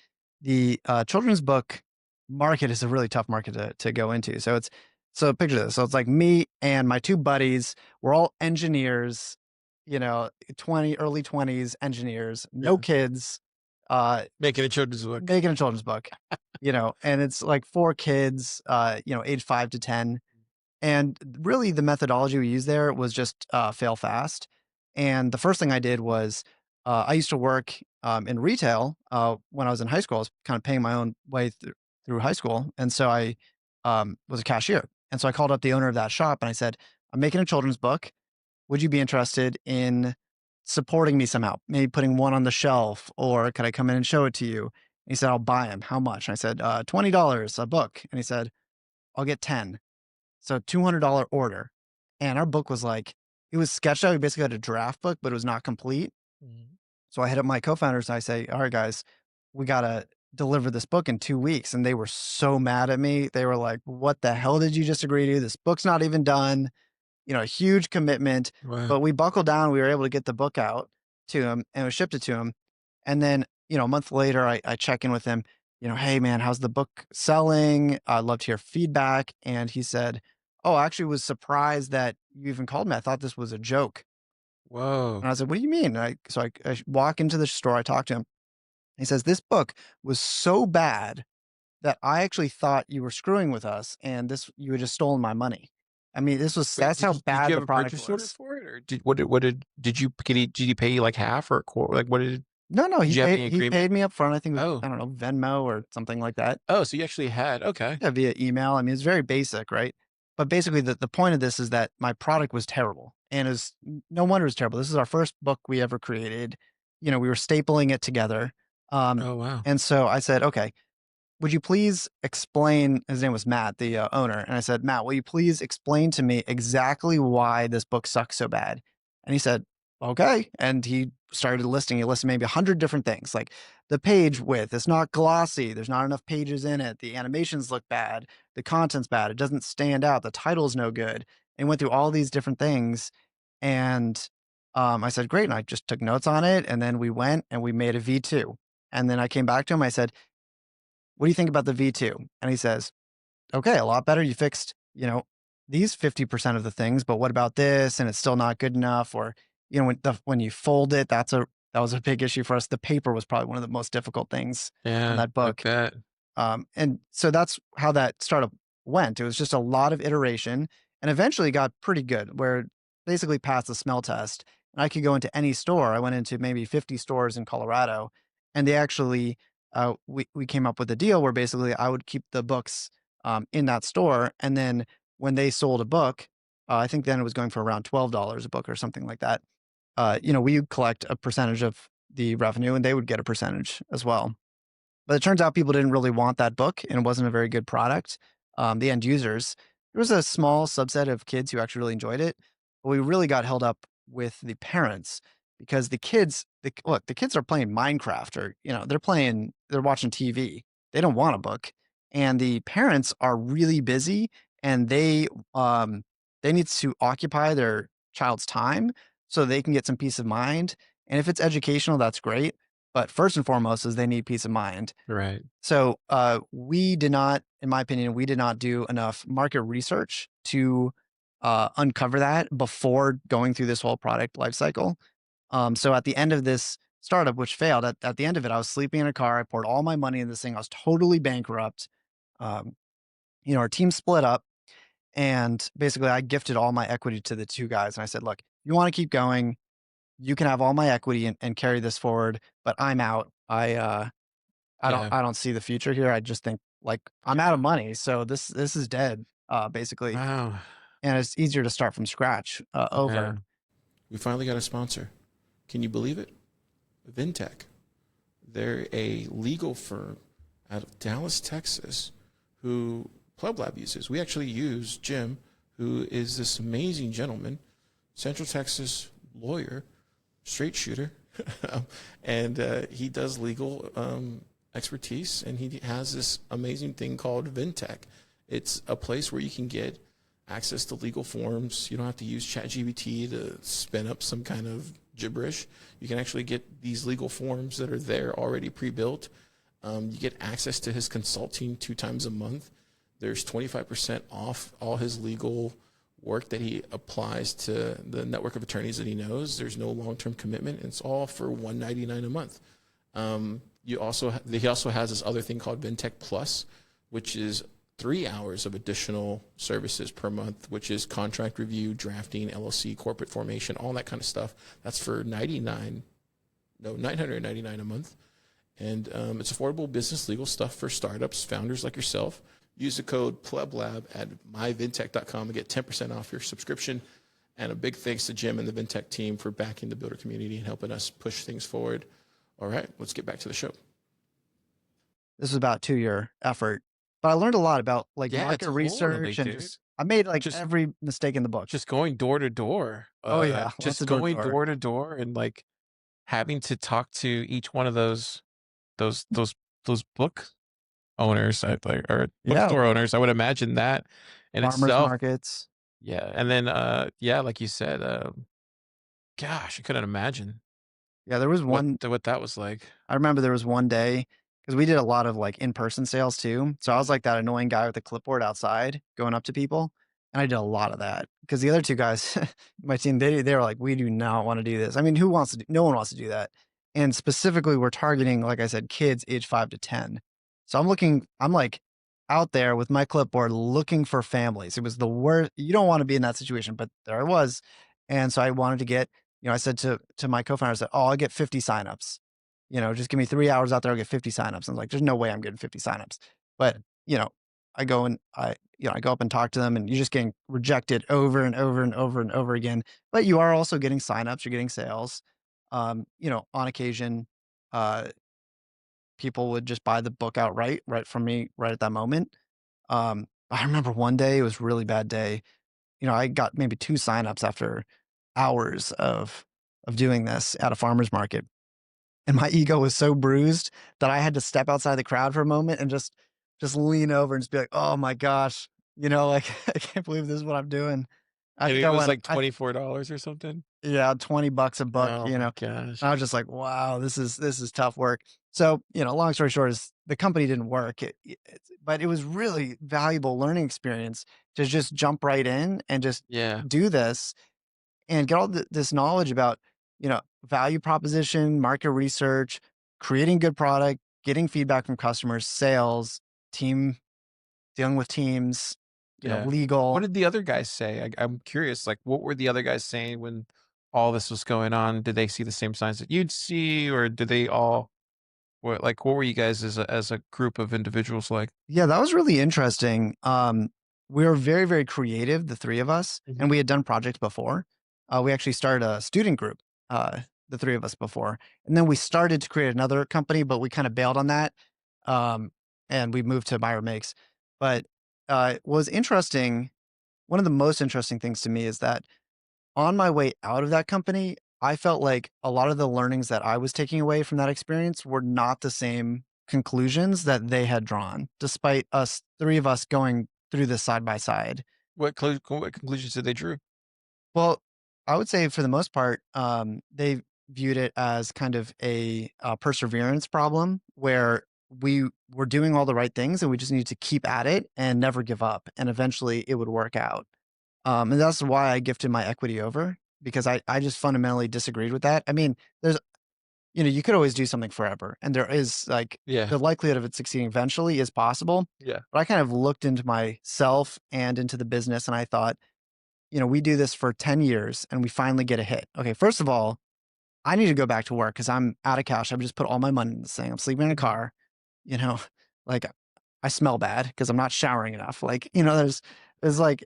the children's book market is a really tough market to go into. So picture this. So it's like me and my two buddies. We're all engineers, early 20s engineers, no Yeah. kids. Uh, Making a children's book. Making a children's book, and it's like for kids, age 5 to 10. And really the methodology we used there was just fail fast. And the first thing I did was I used to work in retail when I was in high school. I was kind of paying my own way through high school. And so I was a cashier. And so I called up the owner of that shop and I said, I'm making a children's book. Would you be interested in supporting me somehow? Maybe putting one on the shelf, or could I come in and show it to you? And he said, I'll buy them. How much? And I said, $20 a book. And he said, I'll get 10. So $200 order. And our book was like, it was sketched out. We basically had a draft book, but it was not complete. Mhm. So I hit up my co-founders and I say, all right, guys, we got to deliver this book in 2 weeks. And they were so mad at me. They were like, what the hell did you just agree to? This book's not even done. A huge commitment, Wow. but we buckled down. We were able to get the book out to him and we shipped it to him. And then, a month later, I check in with him, hey man, how's the book selling? I'd love to hear feedback. And he said, oh, I actually was surprised that you even called me. I thought this was a joke. Whoa. And I said, what do you mean? I walk into the store, I talk to him. He says, this book was so bad that I actually thought you were screwing with us and you had just stolen my money. I mean, Wait, that's how did bad you the have a product purchase order was. for it, or did you pay you like half or a quarter? Like, No, no, did you have any he agreement? paid me up front, I think, with, Oh. I don't know, Venmo or something like that. Oh, so you actually had okay. Yeah, via email. I mean, it's very basic, right? But basically, the point of this is that my product was terrible, and is no wonder it's terrible. This is our first book we ever created. We were stapling it together, um, Oh, wow. and so I said, "Okay, would you please explain?" His name was Matt, the owner, and I said, "Matt, will you please explain to me exactly why this book sucks so bad?" And he said, "Okay," and he started listing. He listed maybe 100 different things, like the page width is not glossy. There's not enough pages in it. The animations look bad. The content's bad. It doesn't stand out. The title's no good. And went through all these different things. And I said, great. And I just took notes on it. And then we went and we made a V2. And then I came back to him. I said, what do you think about the V2? And he says, okay, a lot better. You fixed, these 50% of the things, but what about this? And it's still not good enough. Or, when you fold it, that was a big issue for us. The paper was probably one of the most difficult things on Yeah, that I book. bet. And so that's how that startup went. It was just a lot of iteration and eventually got pretty good, where it basically passed the smell test. And I could go into any store. I went into maybe 50 stores in Colorado, and they actually, we came up with a deal where basically I would keep the books in that store. And then when they sold a book, I think then it was going for around $12 a book or something like that. We would collect a percentage of the revenue and they would get a percentage as well. But it turns out people didn't really want that book and it wasn't a very good product. The end users, there was a small subset of kids who actually really enjoyed it, but we really got held up with the parents because the kids are playing Minecraft or, they're watching TV. They don't want a book. and the parents are really busy, and they need to occupy their child's time so they can get some peace of mind. And if it's educational, that's great. But first and foremost is they need peace of mind. Right. So, we did not, in my opinion, we did not do enough market research to uncover that before going through this whole product life cycle. So at the end of this startup, which failed, at the end of it, I was sleeping in a car. I poured all my money in this thing. I was totally bankrupt. Um, our team split up, and basically, I gifted all my equity to the two guys. And I said, "Look, you want to keep going? You can have all my equity and carry this forward, but I'm out. Yeah. I don't see the future here. I just think like I'm out of money, so this is dead, basically, Wow. and it's easier to start from scratch Yeah. over." We finally got a sponsor. Can you believe it? Vintech. They're a legal firm out of Dallas, Texas, who Pleb Lab uses. We actually use Jim, who is this amazing gentleman, Central Texas lawyer, straight shooter, and he does legal expertise, and he has this amazing thing called Vintech. It's a place where you can get access to legal forms. You don't have to use ChatGPT to spin up some kind of gibberish. You can actually get these legal forms that are there already pre-built. You get access to his consulting 2 times a month. There's 25% off all his legal work that he applies to the network of attorneys that he knows. There's no long-term commitment. It's all for $199 a month. He also has this other thing called Vintech Plus, which is 3 hours of additional services per month, which is contract review, drafting, LLC, corporate formation, all that kind of stuff. That's for $999 a month. And it's affordable business legal stuff for startups, founders like yourself. Use the code PLEBLAB at myvintech.com and get 10% off your subscription. And a big thanks to Jim and the Vintech team for backing the builder community and helping us push things forward. All right, let's get back to the show. This was about 2-year effort, but I learned a lot about like Yeah, market totally, research, and dude. I made like Just every mistake in the book. just going door to door. Oh yeah, lots Just of door to going door. door to door and like having to talk to each one of those those those book owners, like, or Yeah, bookstore owners. I would imagine that in farmers itself. markets. Yeah, and then yeah, like you said, gosh, I couldn't imagine Yeah, there was one. what that was like. I remember there was one day because we did a lot of like in-person sales too. So I was like that annoying guy with the clipboard outside going up to people. And I did a lot of that because the other two guys, my team, they were like, we do not want to do this. I mean, who wants to no one wants to do that. And specifically, we're targeting, like I said, kids age 5 to 10. So I'm like out there with my clipboard looking for families. It was the worst. You don't want to be in that situation, but there I was. And so I wanted to get, I said to my co-founders that, oh, I'll get 50 signups. Just give me 3 hours out there, I'll get 50 signups. I was like, there's no way I'm getting 50 signups. But, I go and I go up and talk to them, and you're just getting rejected over and over and over and over again. But you are also getting signups, you're getting sales. On occasion, uh, people would just buy the book outright, right from me, right at that moment. I remember one day, it was a really bad day. I got maybe 2 signups after hours of doing this at a farmer's market. And my ego was so bruised that I had to step outside the crowd for a moment and just lean over and just be like, "Oh my gosh," like, "I can't believe this is what I'm doing." I And think it I was went like $24 or something. yeah, $20 a book, Oh my gosh. I was just like, "Wow, this is tough work." So, long story short is the company didn't work. But it was really valuable learning experience to just jump right in and just Yeah, do this and get all this knowledge about, value proposition, market research, creating good product, getting feedback from customers, sales, team, dealing with teams, yeah. What legal. did the other guys say? I'm curious. Like, what were the other guys saying when all this was going on? Did they see the same signs that you'd see, or did they all? What were you guys as a group of individuals like? Yeah, that was really interesting. We were very, very creative, the three of us, Mhm. and we had done projects before. We actually started a student group, the three of us before, and then we started to create another company, but we kind of bailed on that, um, and we moved to Myra Makes. But what was interesting, one of the most interesting things to me is that on my way out of that company, I felt like a lot of the learnings that I was taking away from that experience were not the same conclusions that they had drawn, despite us, three of us, going through this side by side. What conclusions did they drew? Well, I would say for the most part, they viewed it as kind of a perseverance problem where we were doing all the right things and we just need to keep at it and never give up. And eventually it would work out. And that's why I gifted my equity over, because I just fundamentally disagreed with that. I mean, there's, you could always do something forever. And there is like Yeah. the likelihood of it succeeding eventually is possible. Yeah. But I kind of looked into myself and into the business and I thought, we do this for 10 years and we finally get a hit. Okay, first of all, I need to go back to work because I'm out of cash. I've just put all my money in this thing. I'm sleeping in a car, you know, like I smell bad because I'm not showering enough. Like, there's like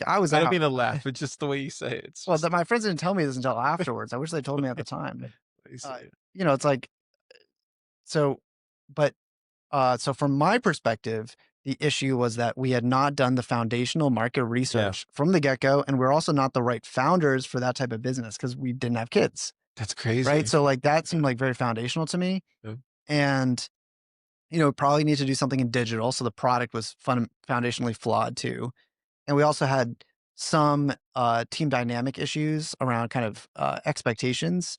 I was I don't out. mean to laugh, but just the way you say it. It's Well, just my friends didn't tell me this until afterwards. I wish they told me at the time. the way you say it. It's like, so, but so from my perspective, the issue was that we had not done the foundational market research from the get-go, and we're also not the right founders for that type of business because we didn't have kids, That's crazy. right? So like that seemed like very foundational to me. Yeah. And probably need to do something in digital, so the product was foundationally flawed too. And we also had some team dynamic issues around kind of expectations.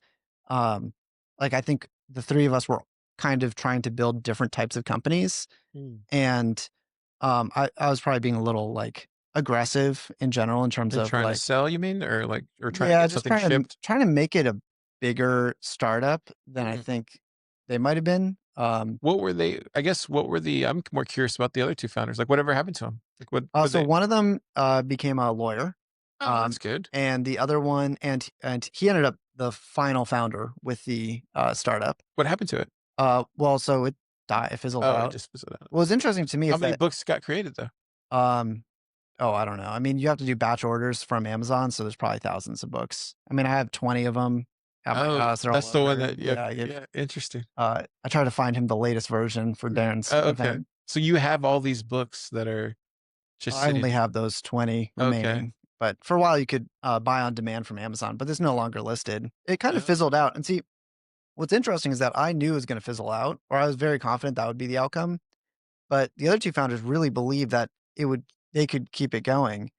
Like I think the three of us were kind of trying to build different types of companies, Mm. and I was probably being a little like aggressive in general in terms They're of trying to like, sell, you mean, or like, or trying to yeah, get just something shipped? trying to make it a bigger startup than I Mhm. think they might have been. What were they? I guess what were the? I'm more curious about the other two founders. Like, whatever happened to them? Like, what So they? one of them became a lawyer, Oh, that's good. and the other one, and he ended up the final founder with the startup. What happened to it? Well, so it fizzled Oh, it out. just was that. What was interesting to me How is many that books got created though? um, oh, I don't know. I mean, you have to do batch orders from Amazon, so there's probably thousands of books. I mean, I have 20 of them at my Oh, house. They're all that's the one over. that. Yeah, Yeah, yeah. Interesting. I try to find him the latest version for Darren's Oh, okay. event. So you have all these books that are just I only sitting. have those 20 Okay. remaining. But for a while, you could buy on demand from Amazon, but it's no longer listed. It kind of Oh. fizzled out. And see, what's interesting is that I knew it was going to fizzle out, or I was very confident that would be the outcome. But the other two founders really believed that they could keep it going.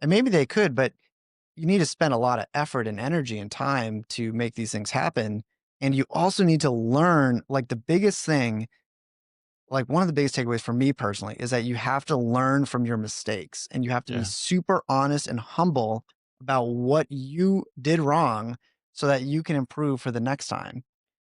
And maybe they could, but you need to spend a lot of effort and energy and time to make these things happen. And you also need to learn, like the biggest thing, like one of the biggest takeaways for me personally is that you have to learn from your mistakes and you have to be Yeah. super honest and humble about what you did wrong so that you can improve for the next time.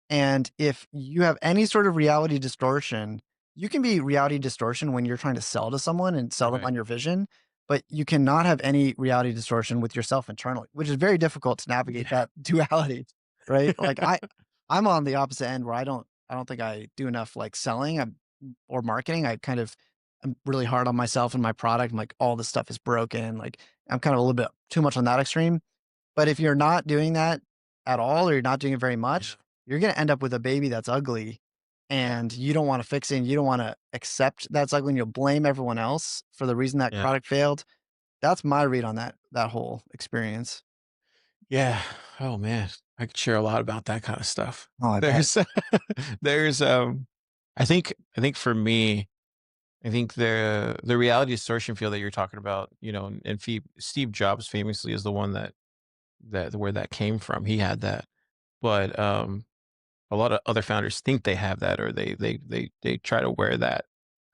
And if you have any sort of reality distortion, you can be reality distortion when you're trying to sell to someone and sell them Right. on your vision, but you cannot have any reality distortion with yourself internally, which is very difficult to navigate that duality, right? Like I'm on the opposite end where I don't think I do enough like selling or marketing. I'm really hard on myself and my product. I'm like, all this stuff is broken. Like I'm kind of a little bit too much on that extreme. But if you're not doing that at all, or you're not doing it very much, you're going to end up with a baby that's ugly and you don't want to fix it. And you don't want to accept that's ugly and you'll blame everyone else for the reason that Yeah. product failed. That's my read on that whole experience. Yeah. Oh man, I could share a lot about that kind of stuff. Oh, I bet. There's, there's, I think for me, I think the reality distortion field that you're talking about, and Steve Jobs famously is the one that where that came from. He had that, but a lot of other founders think they have that, or they try to wear that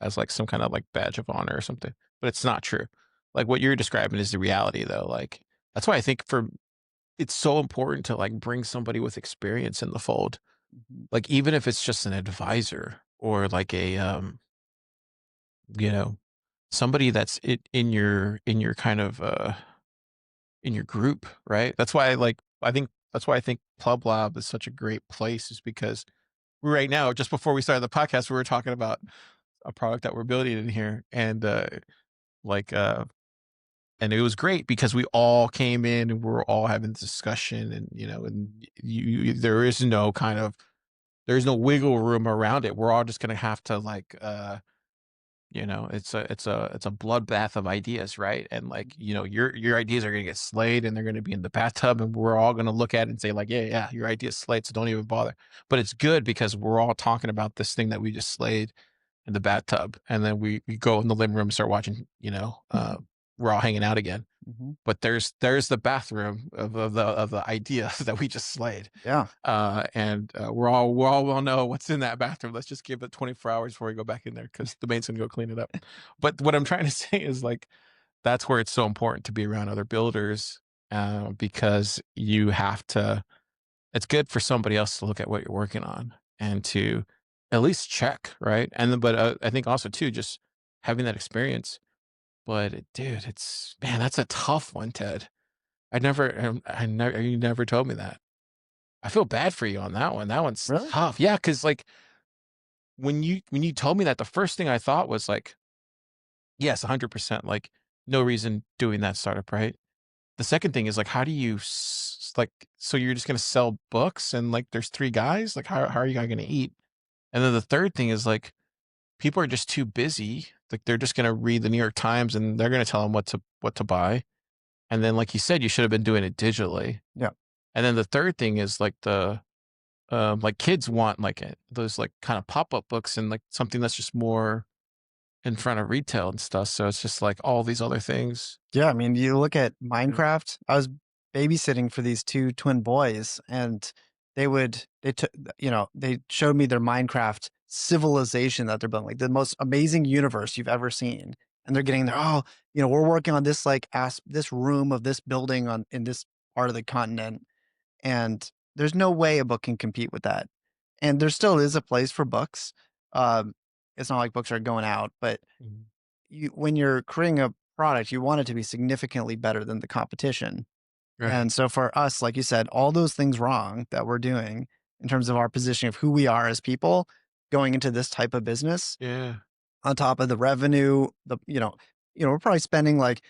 as like some kind of like badge of honor or something, but it's not true. Like what you're describing is the reality, though. Like that's why I think it's so important to like bring somebody with experience in the fold. Mhm. Like even if it's just an advisor or like a you know somebody that's in your kind of in your group, right? That's why I think that's why I think Club Lab is such a great place, is because right now, just before we started the podcast, we were talking about a product that we're building in here, and like and it was great because we all came in and we were all having this discussion, and and there is no kind of there's no wiggle room around it. We're all just gonna have to like It's a bloodbath of ideas, right? And like, your ideas are gonna get slayed and they're gonna be in the bathtub and we're all gonna look at it and say, like, yeah, yeah, your idea's slayed, so don't even bother. But it's good because we're all talking about this thing that we just slayed in the bathtub. And then we go in the living room and start watching, we're all hanging out again. Mhm. But there's the bathroom of the idea that we just slayed. Yeah. And we all will know what's in that bathroom. Let's just give it 24 hours before we go back in there because the maid's gonna go clean it up. But what I'm trying to say is like that's where it's so important to be around other builders, because you have to. It's good for somebody else to look at what you're working on and to at least check, right? And then, but I think also too, just having that experience. But dude, it's man, that's a tough one, Ted. You never told me that. I feel bad for you on that one. That one's Really? tough. Yeah, because like when you told me that, the first thing I thought was like, yes, 100%. Like, no reason doing that startup, right? The second thing is like, how do you like? So you're just gonna sell books and like, there's three guys. Like, how are you guys gonna eat? And then the third thing is like, people are just too busy. Like, they're just gonna read the New York Times and they're gonna tell them what to buy. And then, like you said, you should have been doing it digitally. Yeah. And then the third thing is like like kids want like those like kind of pop-up books and like something that's just more in front of retail and stuff. So it's just like all these other things. Yeah, I mean, you look at Yeah. Minecraft. I was babysitting for these two twin boys, and they took they showed me their Minecraft civilization that they're building, like the most amazing universe you've ever seen. And they're getting there. Oh, we're working on this like this room of this building on in this part of the continent, and there's no way a book can compete with that. And there still is a place for books. Um, it's not like books are going out, but Mhm. when you're creating a product, you want it to be significantly better than the competition. Right. And so for us, like you said, all those things wrong that we're doing in terms of our positioning of who we are as people going into this type of business, Yeah. on top of the revenue, we're probably spending like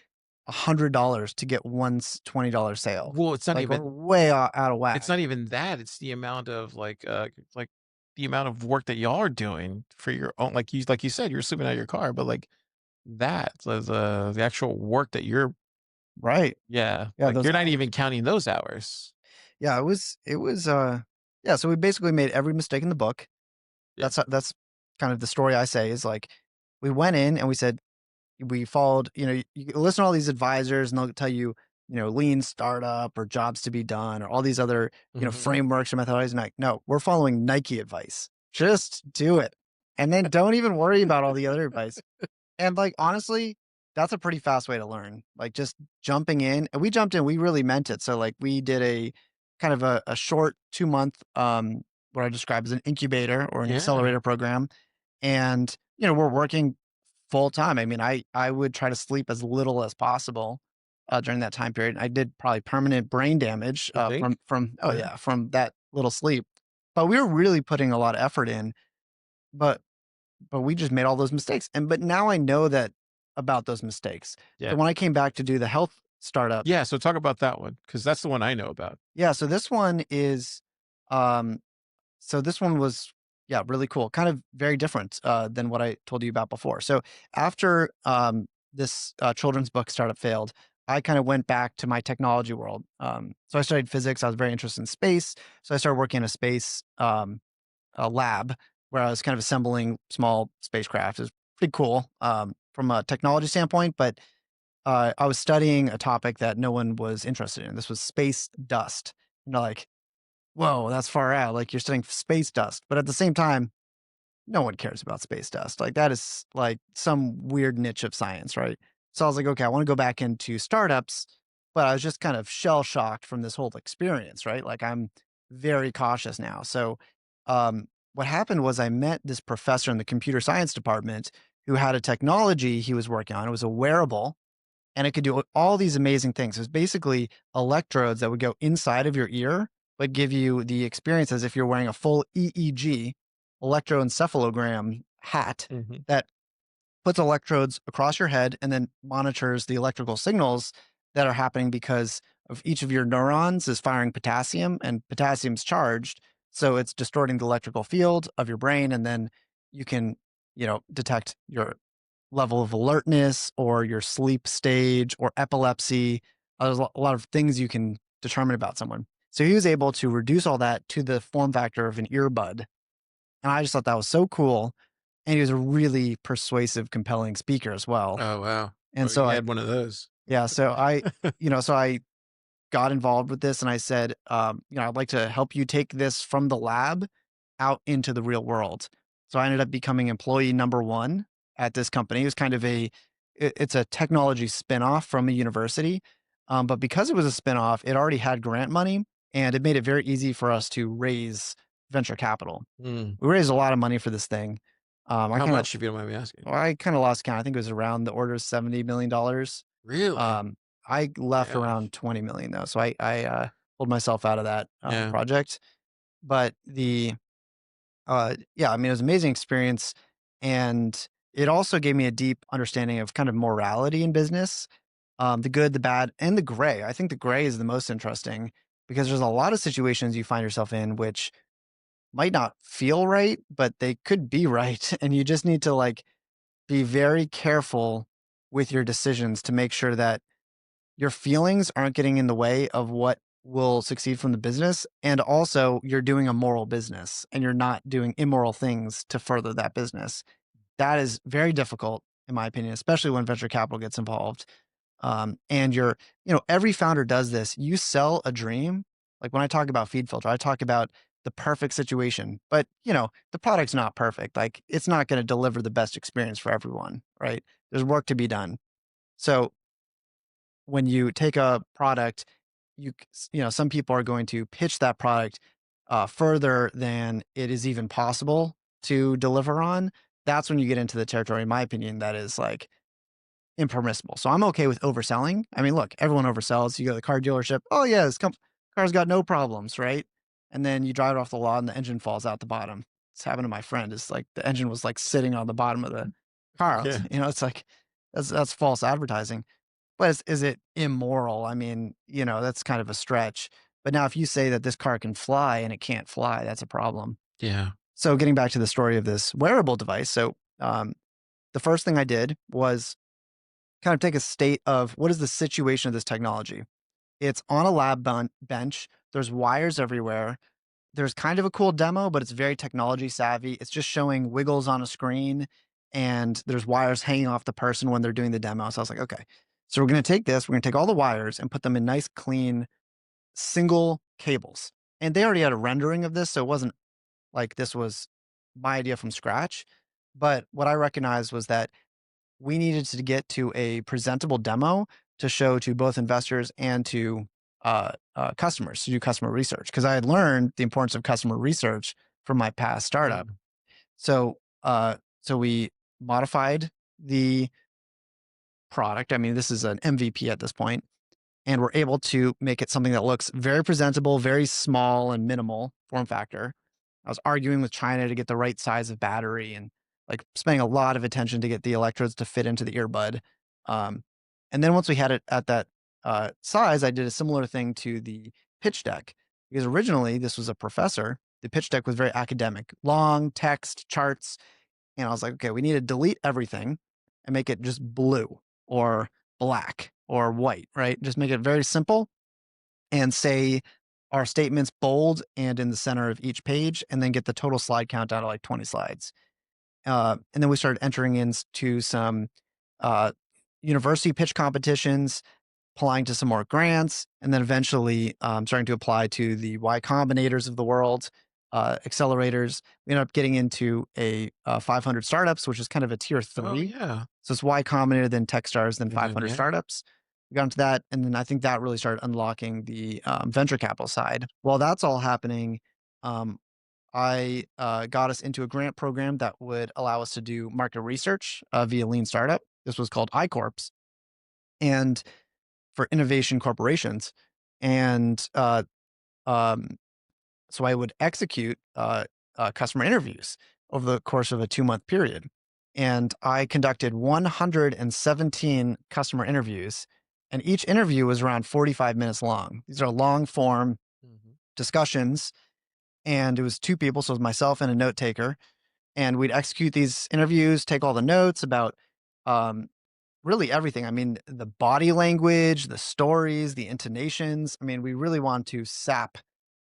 $100 to get one $20 sale. Well, it's not Like we're even way out of it's whack. not even that. It's the amount of like the amount of work that y'all are doing for your own, like you said, you're sleeping out of your car, but like that the actual work that you're Right. yeah, Yeah. like Those you're not hours. even counting those hours. Yeah. Yeah. So we basically made every mistake in the book. Yeah. That's kind of the story I say is like, we went in and we said, we followed, you listen to all these advisors and they'll tell you, lean startup or jobs to be done or all these other, Mhm. frameworks or methodologies. And like, no, we're following Nike advice. Just do it. And then don't even worry about all the other advice. And like, honestly, that's a pretty fast way to learn. Like just jumping in. And we jumped in, we really meant it. So like we did a kind of a short 2 month, what I describe as an incubator or an Yeah. accelerator program. And, we're working full time. I mean, I would try to sleep as little as possible during that time period. I did probably permanent brain damage You think? from oh Yeah. yeah, from that little sleep. But we were really putting a lot of effort in. But we just made all those mistakes. But now I know that about those mistakes. Yeah. So when I came back to do the health startup, Yeah, so talk about that one because that's the one I know about. yeah. So this one is um So this one was, yeah, really cool. Kind of very different than what I told you about before. So after this children's book startup failed, I kind of went back to my technology world. So I studied physics. I was very interested in space. So I started working in a space a lab where I was kind of assembling small spacecraft. It was pretty cool from a technology standpoint, but I was studying a topic that no one was interested in. This was space dust. Like, whoa, that's far out. Like you're studying space dust. But at the same time, no one cares about space dust. Like that is like some weird niche of science, right? So I was like, okay, I want to go back into startups, but I was just kind of shell shocked from this whole experience, right? Like I'm very cautious now. So what happened was I met this professor in the computer science department who had a technology he was working on. It was a wearable and it could do all these amazing things. It was basically electrodes that would go inside of your ear, but give you the experience as if you're wearing a full EEG, electroencephalogram hat Mhm. that puts electrodes across your head and then monitors the electrical signals that are happening because of each of your neurons is firing potassium and potassium's charged. So it's distorting the electrical field of your brain. And then you can, detect your level of alertness or your sleep stage or epilepsy. There's a lot of things you can determine about someone. So he was able to reduce all that to the form factor of an earbud. And I just thought that was so cool. And he was a really persuasive, compelling speaker as well. Oh, wow. And Oh, so you I, had one of those. yeah, so I, so I got involved with this and I said, I'd like to help you take this from the lab out into the real world. So I ended up becoming employee number 1 at this company. It was kind of it's a technology spinoff from a university. But because it was a spinoff, it already had grant money and it made it very easy for us to raise venture capital. Mm. We raised a lot of money for this thing. How much, if you don't mind me asking? I kind of lost count. I think it was around the order of $70 million. Really? I left Gosh. around 20 million though. So I pulled myself out of that Yeah. project. But yeah, I mean, it was an amazing experience. And it also gave me a deep understanding of kind of morality in business, the good, the bad, and the gray. I think the gray is the most interesting because there's a lot of situations you find yourself in which might not feel right, but they could be right. And you just need to like be very careful with your decisions to make sure that your feelings aren't getting in the way of what will succeed from the business. And also, you're doing a moral business and you're not doing immoral things to further that business. That is very difficult, in my opinion, especially when venture capital gets involved. And every founder does this. You sell a dream. Like when I talk about feed filter, I talk about the perfect situation, but the product's not perfect. Like it's not going to deliver the best experience for everyone, right? There's work to be done. So when you take a product, some people are going to pitch that product further than it is even possible to deliver on. That's when you get into the territory, in my opinion, that is like impermissible. So I'm okay with overselling. I mean, look, everyone oversells. You go to the car dealership. Oh yeah, car's got no problems, right? And then you drive it off the lot and the engine falls out the bottom. It's happened to my friend. It's like the engine was like sitting on the bottom of the car. Yeah. It's like that's false advertising. But is it immoral? I mean, that's kind of a stretch. But now if you say that this car can fly and it can't fly, that's a problem. Yeah. So getting back to the story of this wearable device. So the first thing I did was kind of take a state of what is the situation of this technology. It's on a lab bench. There's wires everywhere. There's kind of a cool demo, but it's very technology savvy. It's just showing wiggles on a screen and there's wires hanging off the person when they're doing the demo. So I was like, okay, so we're going to take this, we're going to take all the wires and put them in nice, clean, single cables. And they already had a rendering of this. So it wasn't like this was my idea from scratch. But what I recognized was that we needed to get to a presentable demo to show to both investors and to customers to do customer research because I had learned the importance of customer research from my past startup. Mm. So we modified the product. I mean, this is an MVP at this point, and we're able to make it something that looks very presentable, very small and minimal form factor. I was arguing with China to get the right size of battery and like spending a lot of attention to get the electrodes to fit into the earbud. And then once we had it at that size, I did a similar thing to the pitch deck because originally this was a professor. The pitch deck was very academic, long text, charts. And I was like, okay, we need to delete everything and make it just blue or black or white, right? Just make it very simple and say our statements bold and in the center of each page, and then get the total slide count down to like 20 slides. And then we started entering into some university pitch competitions, applying to some more grants, and then eventually starting to apply to the Y Combinators of the world, accelerators. We ended up getting into a 500 startups, which is kind of a tier 3. Oh, yeah. So it's Y Combinator, then Techstars, then 500 Yeah. startups. We got into that, and then I think that really started unlocking the venture capital side. While that's all happening, I got us into a grant program that would allow us to do market research via Lean Startup. This was called iCorps, and for innovation corporations. And so I would execute customer interviews over the course of a 2-month period. And I conducted 117 customer interviews, and each interview was around 45 minutes long. These are long form discussions. And it was 2 people. So it was myself and a note taker. And we'd execute these interviews, take all the notes about um, really everything. I mean, the body language, the stories, the intonations. I mean, we really want to sap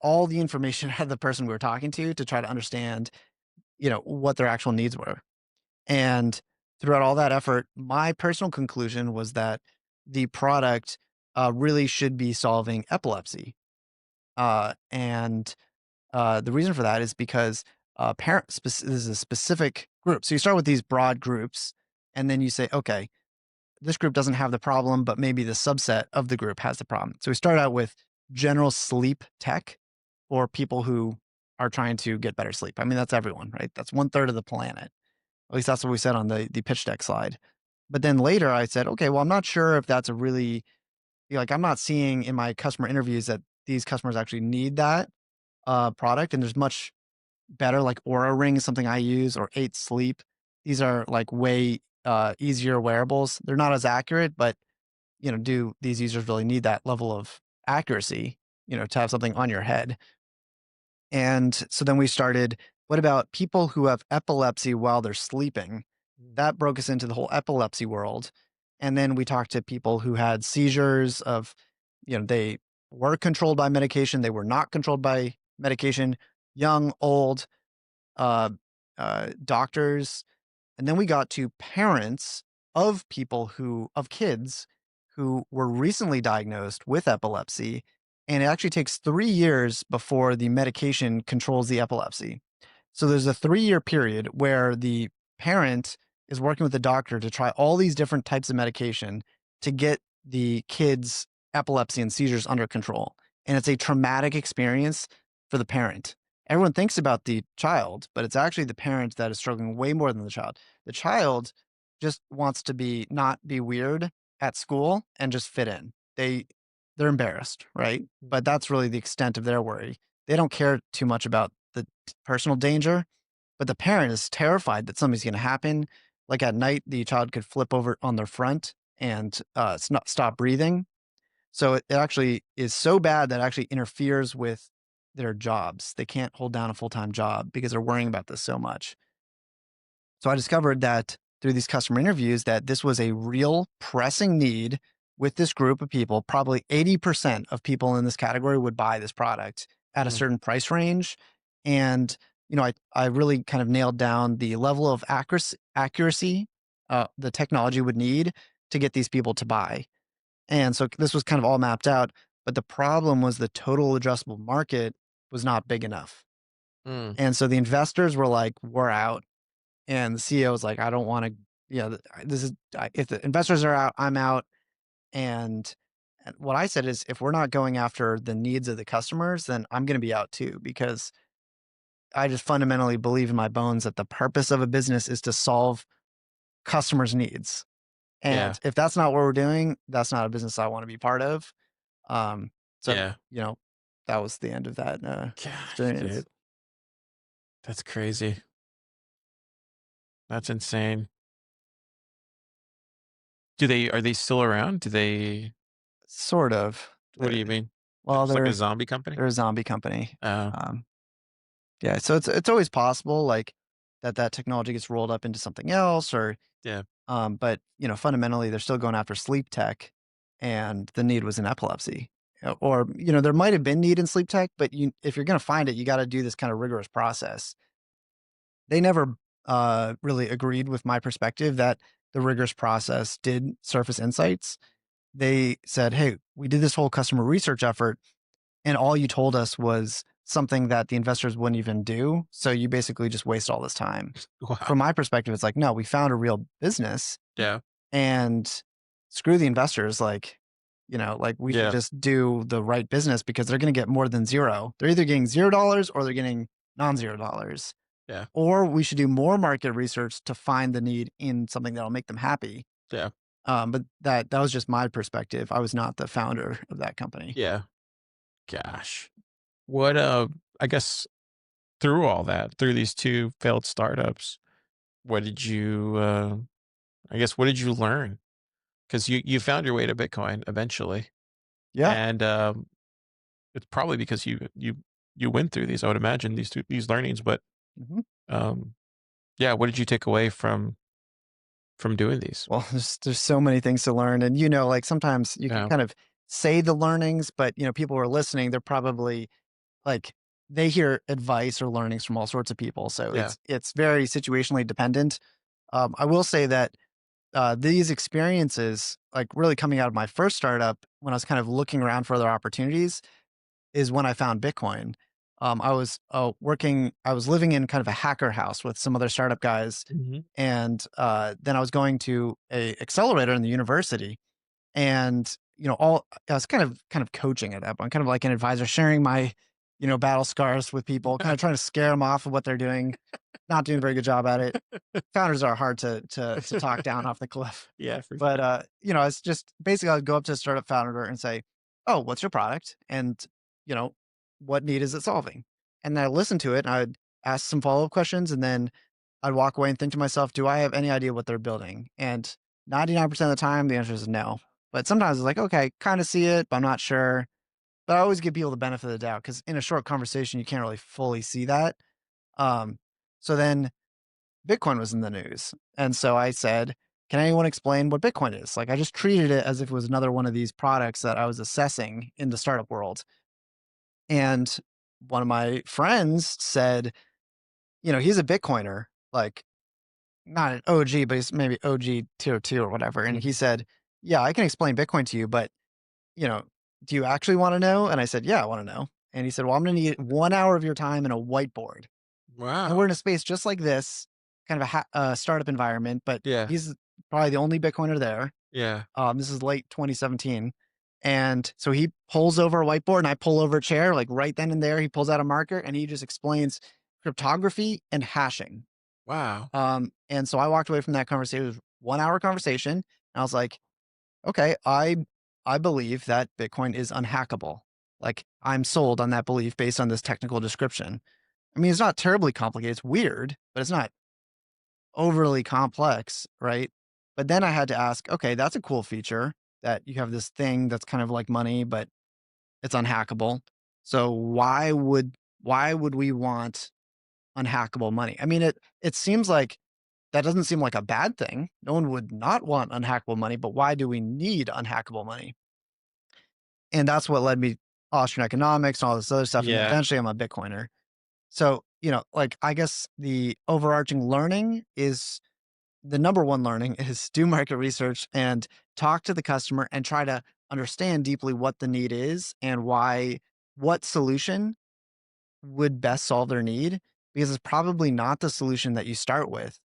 all the information out of the person we were talking to try to understand, what their actual needs were. And throughout all that effort, my personal conclusion was that the product really should be solving epilepsy. And The reason for that is because this is a specific group. So you start with these broad groups, and then you say, okay, this group doesn't have the problem, but maybe the subset of the group has the problem. So we start out with general sleep tech for people who are trying to get better sleep. I mean, that's everyone, right? That's 1/3 of the planet. At least that's what we said on the pitch deck slide. But then later I said, okay, well, I'm not sure if that's a really like I'm not seeing in my customer interviews that these customers actually need that product. And there's much better like Aura Ring is something I use or 8 Sleep. These are like way easier wearables. They're not as accurate, but do these users really need that level of accuracy, to have something on your head? And so then we started, what about people who have epilepsy while they're sleeping? That broke us into the whole epilepsy world. And then we talked to people who had seizures of, they were controlled by medication, they were not controlled by medication, young, old, uh, doctors, and then we got to parents of kids who were recently diagnosed with epilepsy. And it actually takes 3 years before the medication controls the epilepsy. So there's a 3-year period where the parent is working with the doctor to try all these different types of medication to get the kid's epilepsy and seizures under control. And it's a traumatic experience for the parent. Everyone thinks about the child, but it's actually the parent that is struggling way more than the child. The child just wants to not be weird at school and just fit in. They're embarrassed, right? But that's really the extent of their worry. They don't care too much about the personal danger, but the parent is terrified that something's going to happen. Like at night, the child could flip over on their front and stop breathing. So it actually is so bad that it actually interferes with their jobs. They can't hold down a full-time job because they're worrying about this so much. So I discovered that through these customer interviews that this was a real pressing need with this group of people. Probably 80% of people in this category would buy this product at a certain price range. And, I really kind of nailed down the level of accuracy the technology would need to get these people to buy. And so this was kind of all mapped out, but the problem was the total addressable market was not big enough. Mm. And so the investors were like, "We're out." And the CEO was like, "I don't wanna, this is if the investors are out, I'm out." And what I said is, "If we're not going after the needs of the customers, then I'm gonna be out too," because I just fundamentally believe in my bones that the purpose of a business is to solve customers' needs. Yeah. And if that's not what we're doing, that's not a business I wanna be part of. Um, so, Yeah. that was the end of that, Gosh, experience. dude. That's crazy. That's insane. Are they still around? Sort of. What do They're you mean? well, It's like a they're zombie company? they're a zombie company. Oh, Um, yeah, so it's always possible, like, that technology gets rolled up into something else yeah. but, fundamentally, they're still going after sleep tech, and the need was in epilepsy. Or, there might have been need in sleep tech, but if you're gonna find it, you gotta do this kinda rigorous process. They never, really agreed with my perspective that the rigorous process did surface insights. They said, "Hey, we did this whole customer research effort, and all you told us was something that the investors wouldn't even do, so you basically just waste all this time." Wow. From my perspective, it's like, "No, we found a real business, Yeah. and screw the investors, like, we should Yeah. just do the right business because they're gonna get more than 0. They're either getting $0 or they're getting non-zero dollars. Yeah. Or we should do more market research to find the need in something that'll make them happy." Yeah. But that was just my perspective. I was not the founder of that company. Yeah. Gosh. What, I guess through all that, through these 2 failed startups, what did you, what did you learn? Because you found your way to Bitcoin eventually, Yeah. and, it's probably because you went through these, I would imagine, these learnings, but, Mhm. um, yeah, what did you take away from from doing these? Well, there's so many things to learn, and like sometimes you can Yeah. kind of say the learnings, but people who are listening, they're probably like they hear advice or learnings from all sorts of people, so Yeah. it's very situationally dependent. I will say that these experiences, like really coming out of my first startup, when I was kind of looking around for other opportunities, is when I found Bitcoin. I was I was living in kind of a hacker house with some other startup guys, Mhm. and then I was going to a accelerator in the university, and all I was kind of coaching at that point, kind of like an advisor, sharing my battle scars with people, kind of trying to scare them off of what they're doing, not doing a very good job at it. Founders are hard to talk down off the cliff. Yeah, for But sure. it's just basically I'd go up to a startup founder and say, "Oh, what's your product? And you know, what need is it solving?" And then I listen to it and I'd ask some follow-up questions, and then I'd walk away and think to myself, "Do I have any idea what they're building?" And 99% of the time, the answer is no. But sometimes it's like, okay, kind of see it, but I'm not sure. But I always give people the benefit of the doubt because in a short conversation, you can't really fully see that. Um, so then Bitcoin was in the news. And so I said, can anyone explain what Bitcoin is? Like I just treated it as if it was another one of these products that I was assessing in the startup world. And one of my friends said, he's a Bitcoiner, like not an OG, but he's maybe OG tier two or whatever. And he Mhm. said, yeah, I can explain Bitcoin to you, but you know, do you actually want to know? And I said, yeah, I want to know. And he said, well, I'm going to need 1 hour of your time and a whiteboard. And we're Wow. in a space just like this, kind of a startup environment, but Yeah. he's probably the only Bitcoiner there. Yeah. This is late 2017. And so he pulls over a whiteboard and I pull over a chair, like right then and there. He pulls out a marker and he just explains cryptography and hashing. Wow. And so I walked away from that conversation. It was 1 hour conversation. And I was like, okay, I believe that Bitcoin is unhackable. Like I'm sold on that belief based on this technical description. I mean, it's not terribly complicated. It's weird, but it's not overly complex, right? But then I had to ask, okay, that's a cool feature that you have this thing that's kind of like money, but it's unhackable. So why would we want unhackable money? I mean, it seems like that doesn't seem like a bad thing. No one would not want unhackable money, but why do we need unhackable money? And that's what led me Austrian economics and all this other stuff. And Yeah. eventually I'm a Bitcoiner. So, like I guess the overarching learning is the number one learning is do market research and talk to the customer and try to understand deeply what the need is and what solution would best solve their need, because it's probably not the solution that you start with,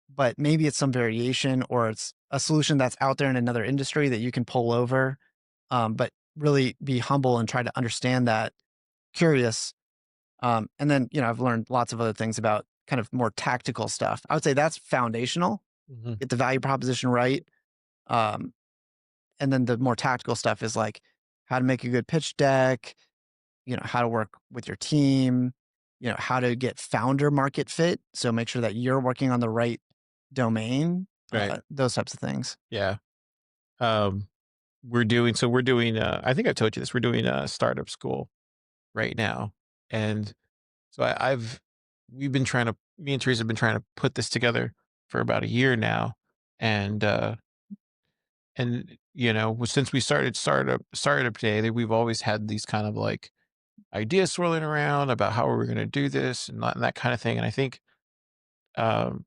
but maybe it's some variation or it's a solution that's out there in another industry that you can pull over. But really be humble and try to understand that, curious. And then, I've learned lots of other things about kind of more tactical stuff. I would say that's foundational. Mhm. Get the value proposition right. Um, and then the more tactical stuff is like how to make a good pitch deck, how to work with your team, how to get founder market fit. So make sure that you're working on the right domain, Right. those types of things. Yeah. Um, we're doing, I think I've told you this, we're doing a startup school right now. And so me and Teresa have been trying to put this together for about a year now. And since we started startup day, that we've always had these kind of like ideas swirling around about how we're going to do this and that kind of thing. And I think, um,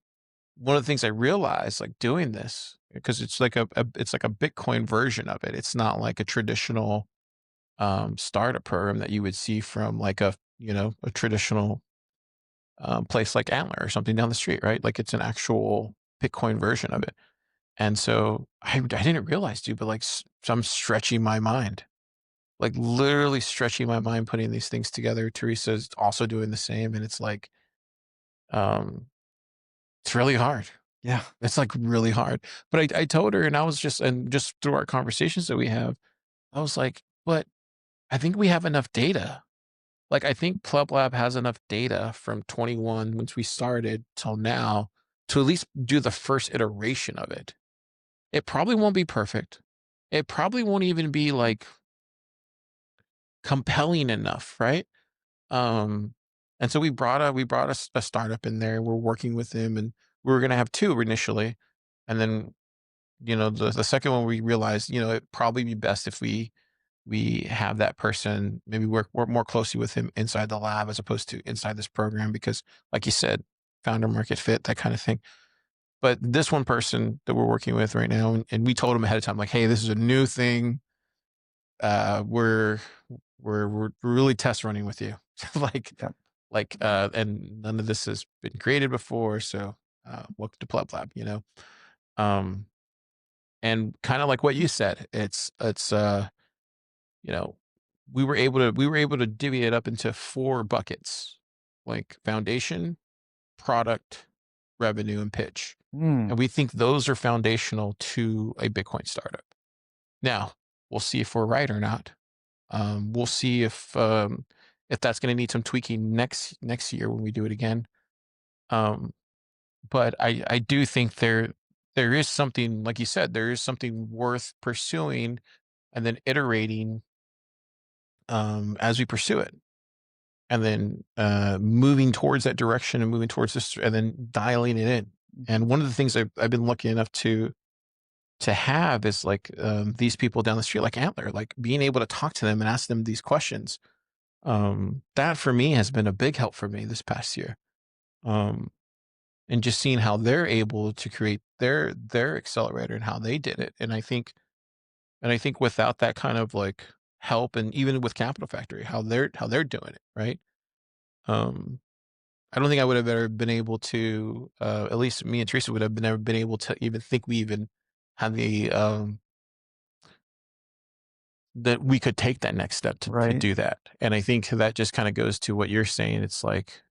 one of the things I realized, like doing this, because it's like it's like a Bitcoin version of it. It's not like a traditional startup program that you would see from like a traditional place like Antler or something down the street, right? Like it's an actual Bitcoin version of it. And so I didn't realize, dude, but like so I'm stretching my mind, like literally stretching my mind, putting these things together. Teresa's also doing the same. And it's like, um, it's really hard. Yeah. It's like really hard. But I told her, and I was just through our conversations that we have, I was like, but I think we have enough data. Like, I think Pleb Lab has enough data from 21 once we started till now to at least do the first iteration of it. It probably won't be perfect. It probably won't even be like compelling enough, right? Um, and so we brought a startup in there. We're working with them, and we were gonna have two initially. And then, the second one, we realized, it'd probably be best if we have that person maybe work more closely with him inside the lab as opposed to inside this program, because like you said, founder market fit, that kind of thing. But this one person that we're working with right now, and we told him ahead of time, like, hey, this is a new thing. We're really test running with you. like Yeah. and none of this has been created before, so welcome to Pleb Lab, um and kind of like what you said, it's you know we were able to divvy it up into 4 buckets, like foundation, product, revenue, and pitch. Mm, And we think those are foundational to a Bitcoin startup. Now, we'll see if we're right or not. We'll see if that's going to need some tweaking next year when we do it again. Um, but I do think there is something, like you said, there is something worth pursuing and then iterating as we pursue it, and then moving towards that direction and moving towards this, and then dialing it in. And one of the things I've been lucky enough to have is like these people down the street, like Antler, like being able to talk to them and ask them these questions. That for me has been a big help for me this past year. Um, and just seeing how they're able to create their accelerator and how they did it. And I think without that kind of like help, and even with Capital Factory, how they're doing it, right? Um, I don't think I would have ever been able to, at least me and Teresa would have never been able to even think we even had that we could take that next step to right. do that. And I think that just kind of goes to what you're saying. It's like,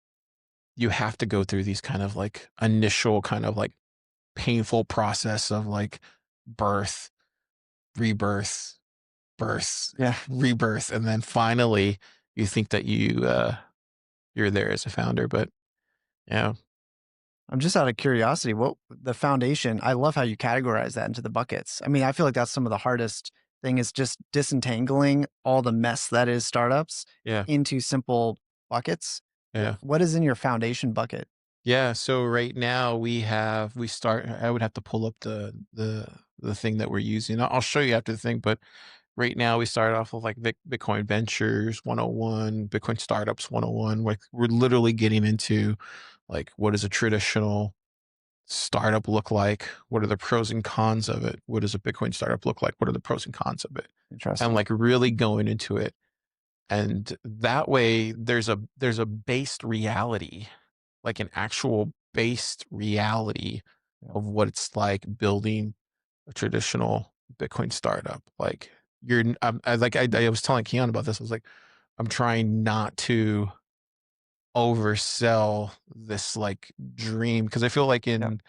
you have to go through these kind of like initial kind of like painful process of like birth, rebirth, birth, Yeah. rebirth. And then finally you think that you're there as a founder. But yeah, I'm just out of curiosity, what the foundation, I love how you categorize that into the buckets. I mean, I feel like that's some of the hardest thing is just disentangling all the mess that is startups yeah, into simple buckets. yeah. What is in your foundation bucket? Yeah, so right now I would have to pull up the thing that we're using. I'll show you after the thing, but right now we start off with like Bitcoin Ventures 101, Bitcoin Startups 101. Like we're literally getting into like, what does a traditional startup look like? What are the pros and cons of it? What does a Bitcoin startup look like? What are the pros and cons of it? And Interesting. like really going into it. And that way there's a based reality, like an actual based reality Yeah. of what it's like building a traditional Bitcoin startup. Like I was telling Keon about this. I was like, I'm trying not to oversell this like dream, because Yeah. I feel like in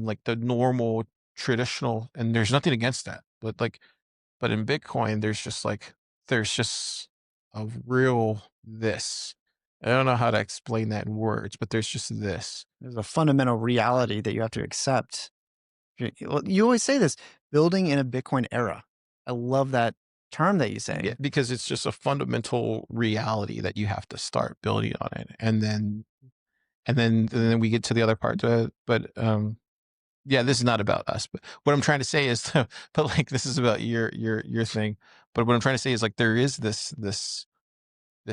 like the normal traditional, and there's nothing against that, but in Bitcoin, there's just a real this. I don't know how to explain that in words, but there's just this. There's a fundamental reality that you have to accept. Well, you always say this, building in a Bitcoin era. I love that term that you Yeah, say. because it's just a fundamental reality that you have to start building on it. And then we get to the other part. But yeah, this is not about us. But what I'm trying to say is, but like this is about your thing. But what I'm trying to say is like there is this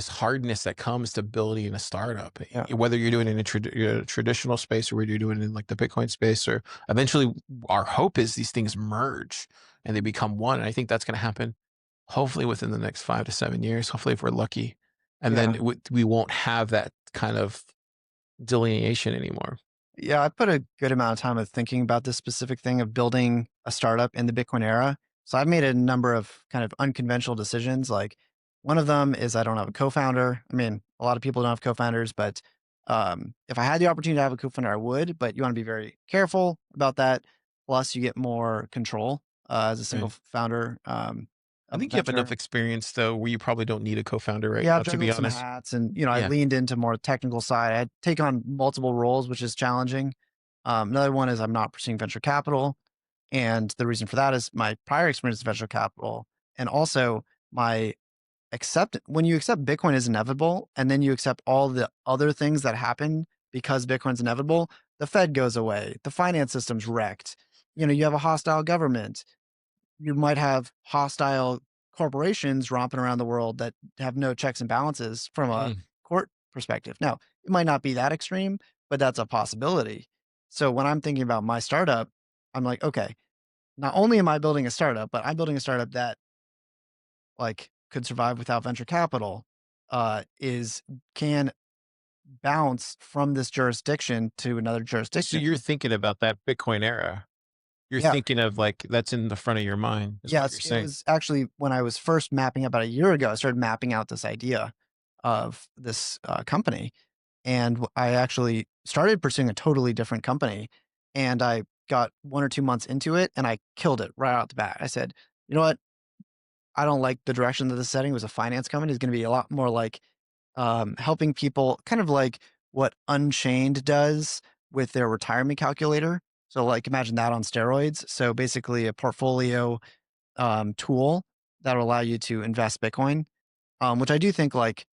hardness that comes to building a startup, Yeah. whether you're doing it in a traditional space or whether you're doing it in like the Bitcoin space, or eventually our hope is these things merge and they become one. And I think that's going to happen hopefully within the next 5 to 7 years, hopefully if we're lucky. And then Yeah. we won't have that kind of delineation anymore. Yeah, I put a good amount of time of thinking about this specific thing of building a startup in the Bitcoin era. So I've made a number of kind of unconventional decisions. Like one of them is I don't have a co-founder. I mean, a lot of people don't have co-founders, but if I had the opportunity to have a co-founder, I would. But you want to be very careful about that. Plus, you get more control as a single Right. founder I of a think you have enough venture. experience though, where you probably don't need a co-founder right Yeah, now, I've to be juggled some honest. hats and, I Yeah. leaned into more technical side. I take on multiple roles, which is challenging. Another one is I'm not pursuing venture capital. And the reason for that is my prior experience in venture capital. And also my when you accept Bitcoin is inevitable and then you accept all the other things that happen because Bitcoin's inevitable, the Fed goes away, the finance system's wrecked. You have a hostile government. You might have hostile corporations romping around the world that have no checks and balances from a Mm. court perspective. Now, it might not be that extreme, but that's a possibility. So when I'm thinking about my startup, I'm like, okay, not only am I building a startup, but I'm building a startup that like could survive without venture capital, is can bounce from this jurisdiction to another So jurisdiction. you're thinking about that Bitcoin era. You're Yeah. thinking of like that's in the front of your mind, is what Yes, you're it saying. was actually when I was first mapping about a year ago, I started mapping out this idea of this company. And I actually started pursuing a totally different company. And I got 1 or 2 months into it and I killed it right out the bat. I said, you know what? I don't like the direction that this setting was. A finance company is going to be a lot more like helping people, kind of like what Unchained does with their retirement calculator. So, like, imagine that on steroids. So, basically, a portfolio tool that'll allow you to invest Bitcoin, which I do think like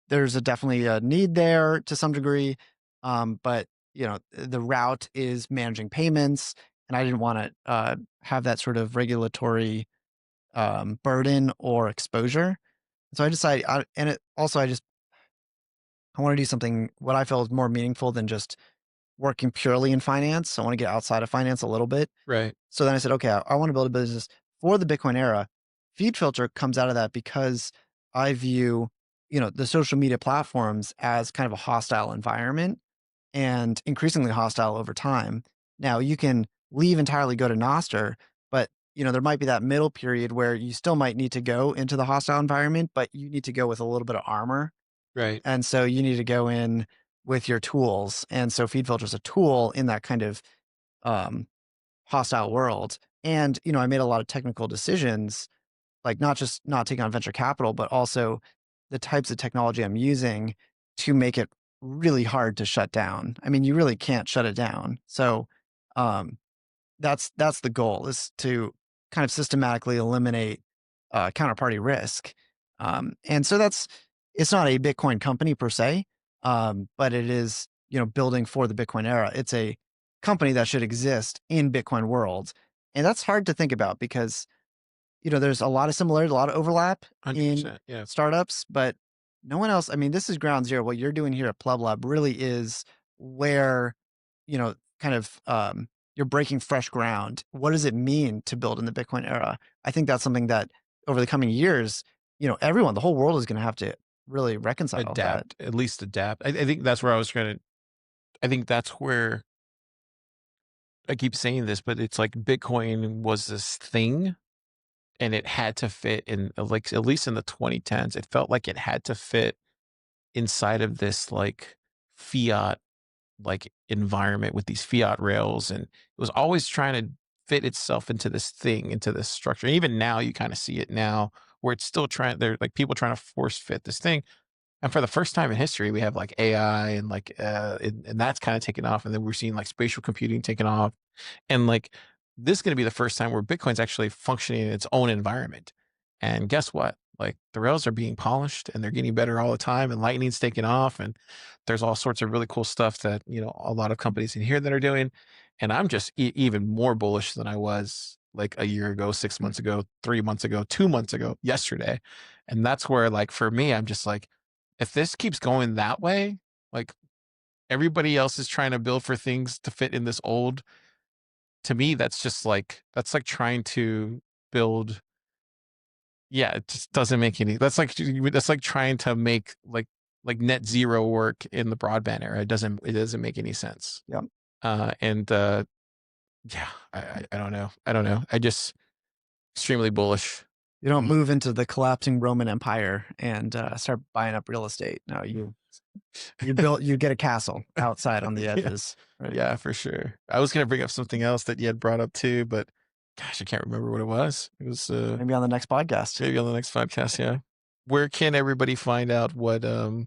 there's definitely a need there to some degree. But the route is managing payments, and I didn't want to have that sort of regulatory burden or exposure. So I decided, and it also I want to do something what I feel is more meaningful than just working purely in finance. I want to get outside of finance a little bit. Right. So then I said, okay, I want to build a business for the Bitcoin era. Feed filter comes out of that because I view, the social media platforms as kind of a hostile environment and increasingly hostile over time. Now you can leave entirely, go to Noster, but there might be that middle period where you still might need to go into the hostile environment, but you need to go with a little bit of armor. Right. And so you need to go in with your tools. And so feed filter is a tool in that kind of um, hostile world. And, I made a lot of technical decisions, like not just not taking on venture capital, but also the types of technology I'm using to make it really hard to shut down. I mean, you really can't shut it down. So um, that's the goal, is to kind of systematically eliminate counterparty risk. And so it's not a Bitcoin company per se, but it is, building for the Bitcoin era. It's a company that should exist in Bitcoin world. And that's hard to think about because, there's a lot of similarity, a lot of overlap in 100%. Yeah. startups, but no one else. I mean, this is ground zero. What you're doing here at Pleb Lab really is where, kind of you're breaking fresh ground. What does it mean to build in the Bitcoin era? I think that's something that over the coming years, everyone, the whole world is going to have to really reconcile that. Adapt, at least adapt. I think that's where I was trying to, I think that's where I keep saying this, but it's like Bitcoin was this thing and it had to fit in like, at least in the 2010s, it felt like it had to fit inside of this like fiat like environment with these fiat rails. And it was always trying to fit itself into this thing, into this structure. And even now you kind of see it now where it's still trying, they're like people trying to force fit this thing. And for the first time in history, we have like AI and like, and that's kind of taken off. And then we're seeing like spatial computing taking off. And like, this is going to be the first time where Bitcoin's actually functioning in its own environment. And guess what? Like the rails are being polished and they're getting better all the time and lightning's taking off. And there's all sorts of really cool stuff that, a lot of companies in here that are doing. And I'm just even more bullish than I was like a year ago, 6 months ago, 3 months ago, 2 months ago, yesterday. And that's where like, for me, I'm just like, if this keeps going that way, like everybody else is trying to build for things to fit in this old, to me, that's like trying to build. Yeah, it just doesn't make any, that's like trying to make like net zero work in the broadband era. It doesn't make any sense. Yep. And yeah, I don't know. I don't know. I just extremely bullish. You don't move into the collapsing Roman Empire and start buying up real estate. No, you get a castle outside on the Yeah. edges. Right? Yeah, for sure. I was gonna bring up something else that you had brought up too, but gosh, I can't remember what it was. It was Maybe on the next podcast. maybe on the next podcast. Yeah. Where can everybody find out where to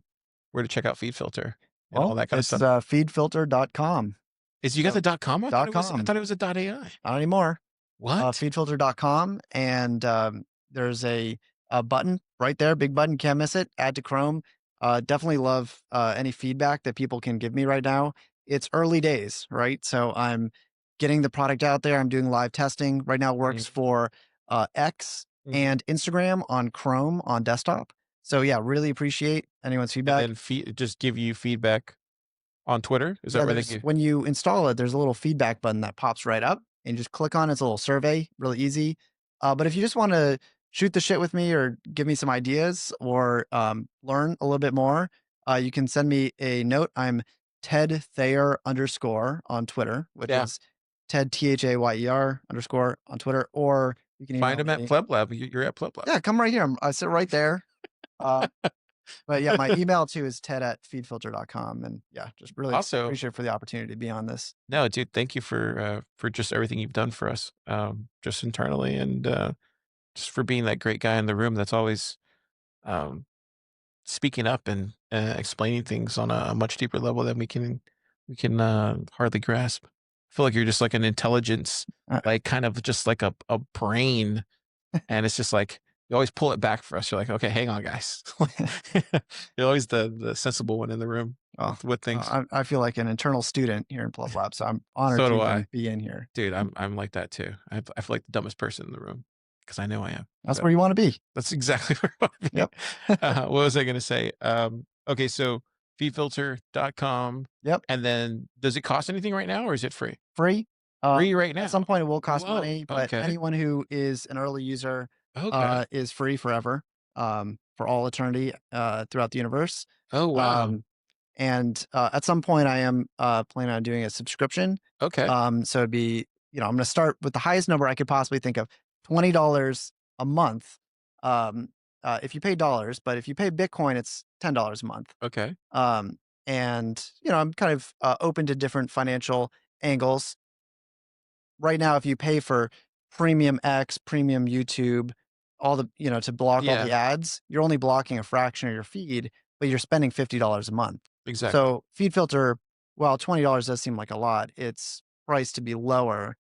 check out Feed Filter and all Well, that kind of it's stuff? feedfilter.com. Is you got the .com? I thought it was. I .com. thought it was a .ai. Not anymore. What? Feedfilter.com. And there's a button right there, big button, can't miss it. Add to Chrome. Definitely love any feedback that people can give me right now. It's early days, right? So I'm getting the product out there. I'm doing live testing. Right now it works Mhm, for X mhm. and Instagram on Chrome on desktop. So yeah, really appreciate anyone's And feedback. then just give you feedback on Twitter? Is that Yeah, where they there's give? when you install it, there's a little feedback button that pops right up and just click on it. It's a little survey, really easy. But if you just want to shoot the shit with me or give me some ideas or learn a little bit more, you can send me a note. I'm Ted Thayer underscore on Twitter, which Yeah. is Ted Thayer underscore on Twitter, or you can Find email them at me. Pleb Lab. You're at Pleb Lab. Yeah, come right here. I sit right there. Uh, but yeah, my email too is ted@feedfilter.com. And yeah, just really Also, appreciate for the opportunity to be on this. no, dude, thank you for just everything you've done for us, just internally and just for being that great guy in the room that's always um, speaking up and explaining things on a much deeper level than we can hardly grasp. I feel like you're just like an intelligence, Uh, like kind of just like a brain, and it's just like you always pull it back for us. You're like, okay, hang on, guys. You're always the sensible one in the room oh, with things. I feel like an internal student here in Plug Lab, so I'm honored So to do I. even be in here. Dude, I'm like that too. I feel like the dumbest person in the room because I know I am. That's So where you want to be. that's exactly where I want to be. Yep. What was I going to say? Okay, so feedfilter.com. Yep. And then does it cost anything right now or is it free? Free. Free right At now. some point, it will cost Whoa. money, but Okay. anyone who is an early user Okay. is free forever, for all eternity throughout the universe. Oh, wow. Um, and at some point, I am planning on doing a subscription. Okay. So it'd be, I'm going to start with the highest number I could possibly think of, $20 a month. Um, if you pay dollars, but if you pay Bitcoin, it's $10 a month. Okay. Um, and I'm kind of open to different financial angles. Right now, if you pay for premium X, premium YouTube, all the, to block all the Yeah, ads, you're only blocking a fraction of your feed, but you're spending $50 a month. exactly. So feed filter, while $20 does seem like a lot, it's priced to be lower.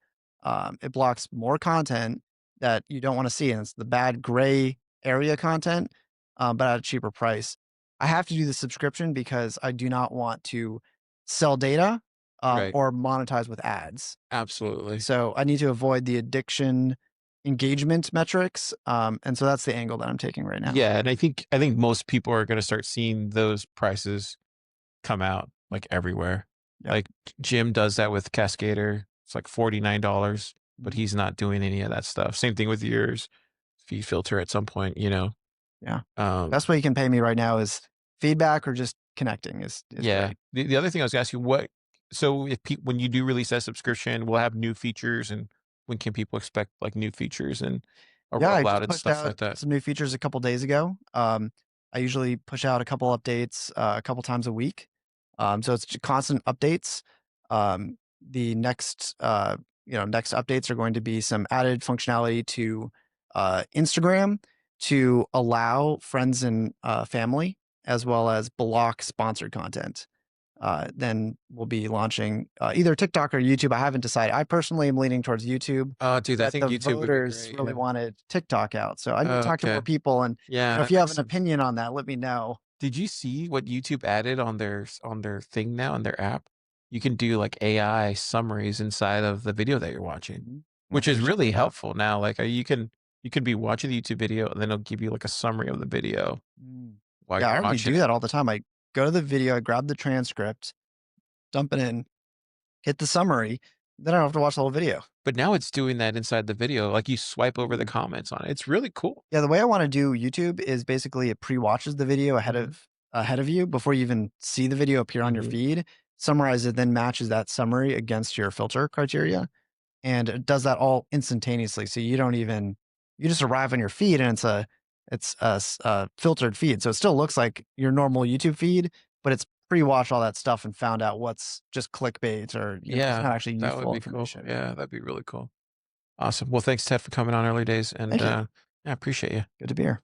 It blocks more content that you don't want to see. And it's the bad gray area content, but at a cheaper price. I have to do the subscription because I do not want to sell data Right. or monetize with ads. Absolutely. So I need to avoid the addiction engagement metrics. And so that's the angle that I'm taking right now. Yeah, and I think most people are going to start seeing those prices come out like everywhere. Yep. Like Jim does that with Cascader. It's like $49, but Mhm. he's not doing any of that stuff. Same thing with yours. Feed filter at some point. Yeah. Um, Best way you can pay me right now is feedback or just connecting is yeah. great. The other thing I was asking, so if when you do release that subscription, we'll have new features, and when can people expect like new features and a Yeah, I rollout just and pushed stuff out like that? some new features a couple days ago. I usually push out a couple updates a couple times a week. So it's constant updates. The next updates are going to be some added functionality to Instagram to allow friends and family as well as block sponsored content. Then we'll be launching either TikTok or YouTube. I haven't decided. I personally am leaning towards YouTube, Oh, dude, I but think the YouTube would be voters great. really Yeah. wanted TikTok out. So I need to talk to more Okay. people. And Yeah, if that you have makes an sense. opinion on that, let me know. Did you see what YouTube added on their thing now in their app? You can do like AI summaries inside of the video that you're watching, Mhm. which Okay, is we should really check it out. helpful now. Like you can be watching the YouTube video and then it'll give you like a summary of the video Mm. while Yeah, I you're already watching do it. that all the time. I go to the video, I grab the transcript, dump it in, hit the summary, then I don't have to watch the whole video. But now it's doing that inside the video. Like you swipe over the Mm. comments on it. It's really cool. Yeah, the way I want to do YouTube is basically it pre-watches the video Mhm. ahead of you before you even see the video appear on your Mhm. feed, summarize it, then matches that summary against your filter criteria. And it does that all instantaneously. So you just arrive on your feed and it's a filtered feed. So it still looks like your normal YouTube feed, but it's pre-watched all that stuff and found out what's just clickbait or it's Yeah, not actually that would useful be cool. information. Yeah, that'd be really cool. Awesome. Well, thanks, Ted, for coming on early days. And Thank you. yeah, I appreciate you. Good to be here.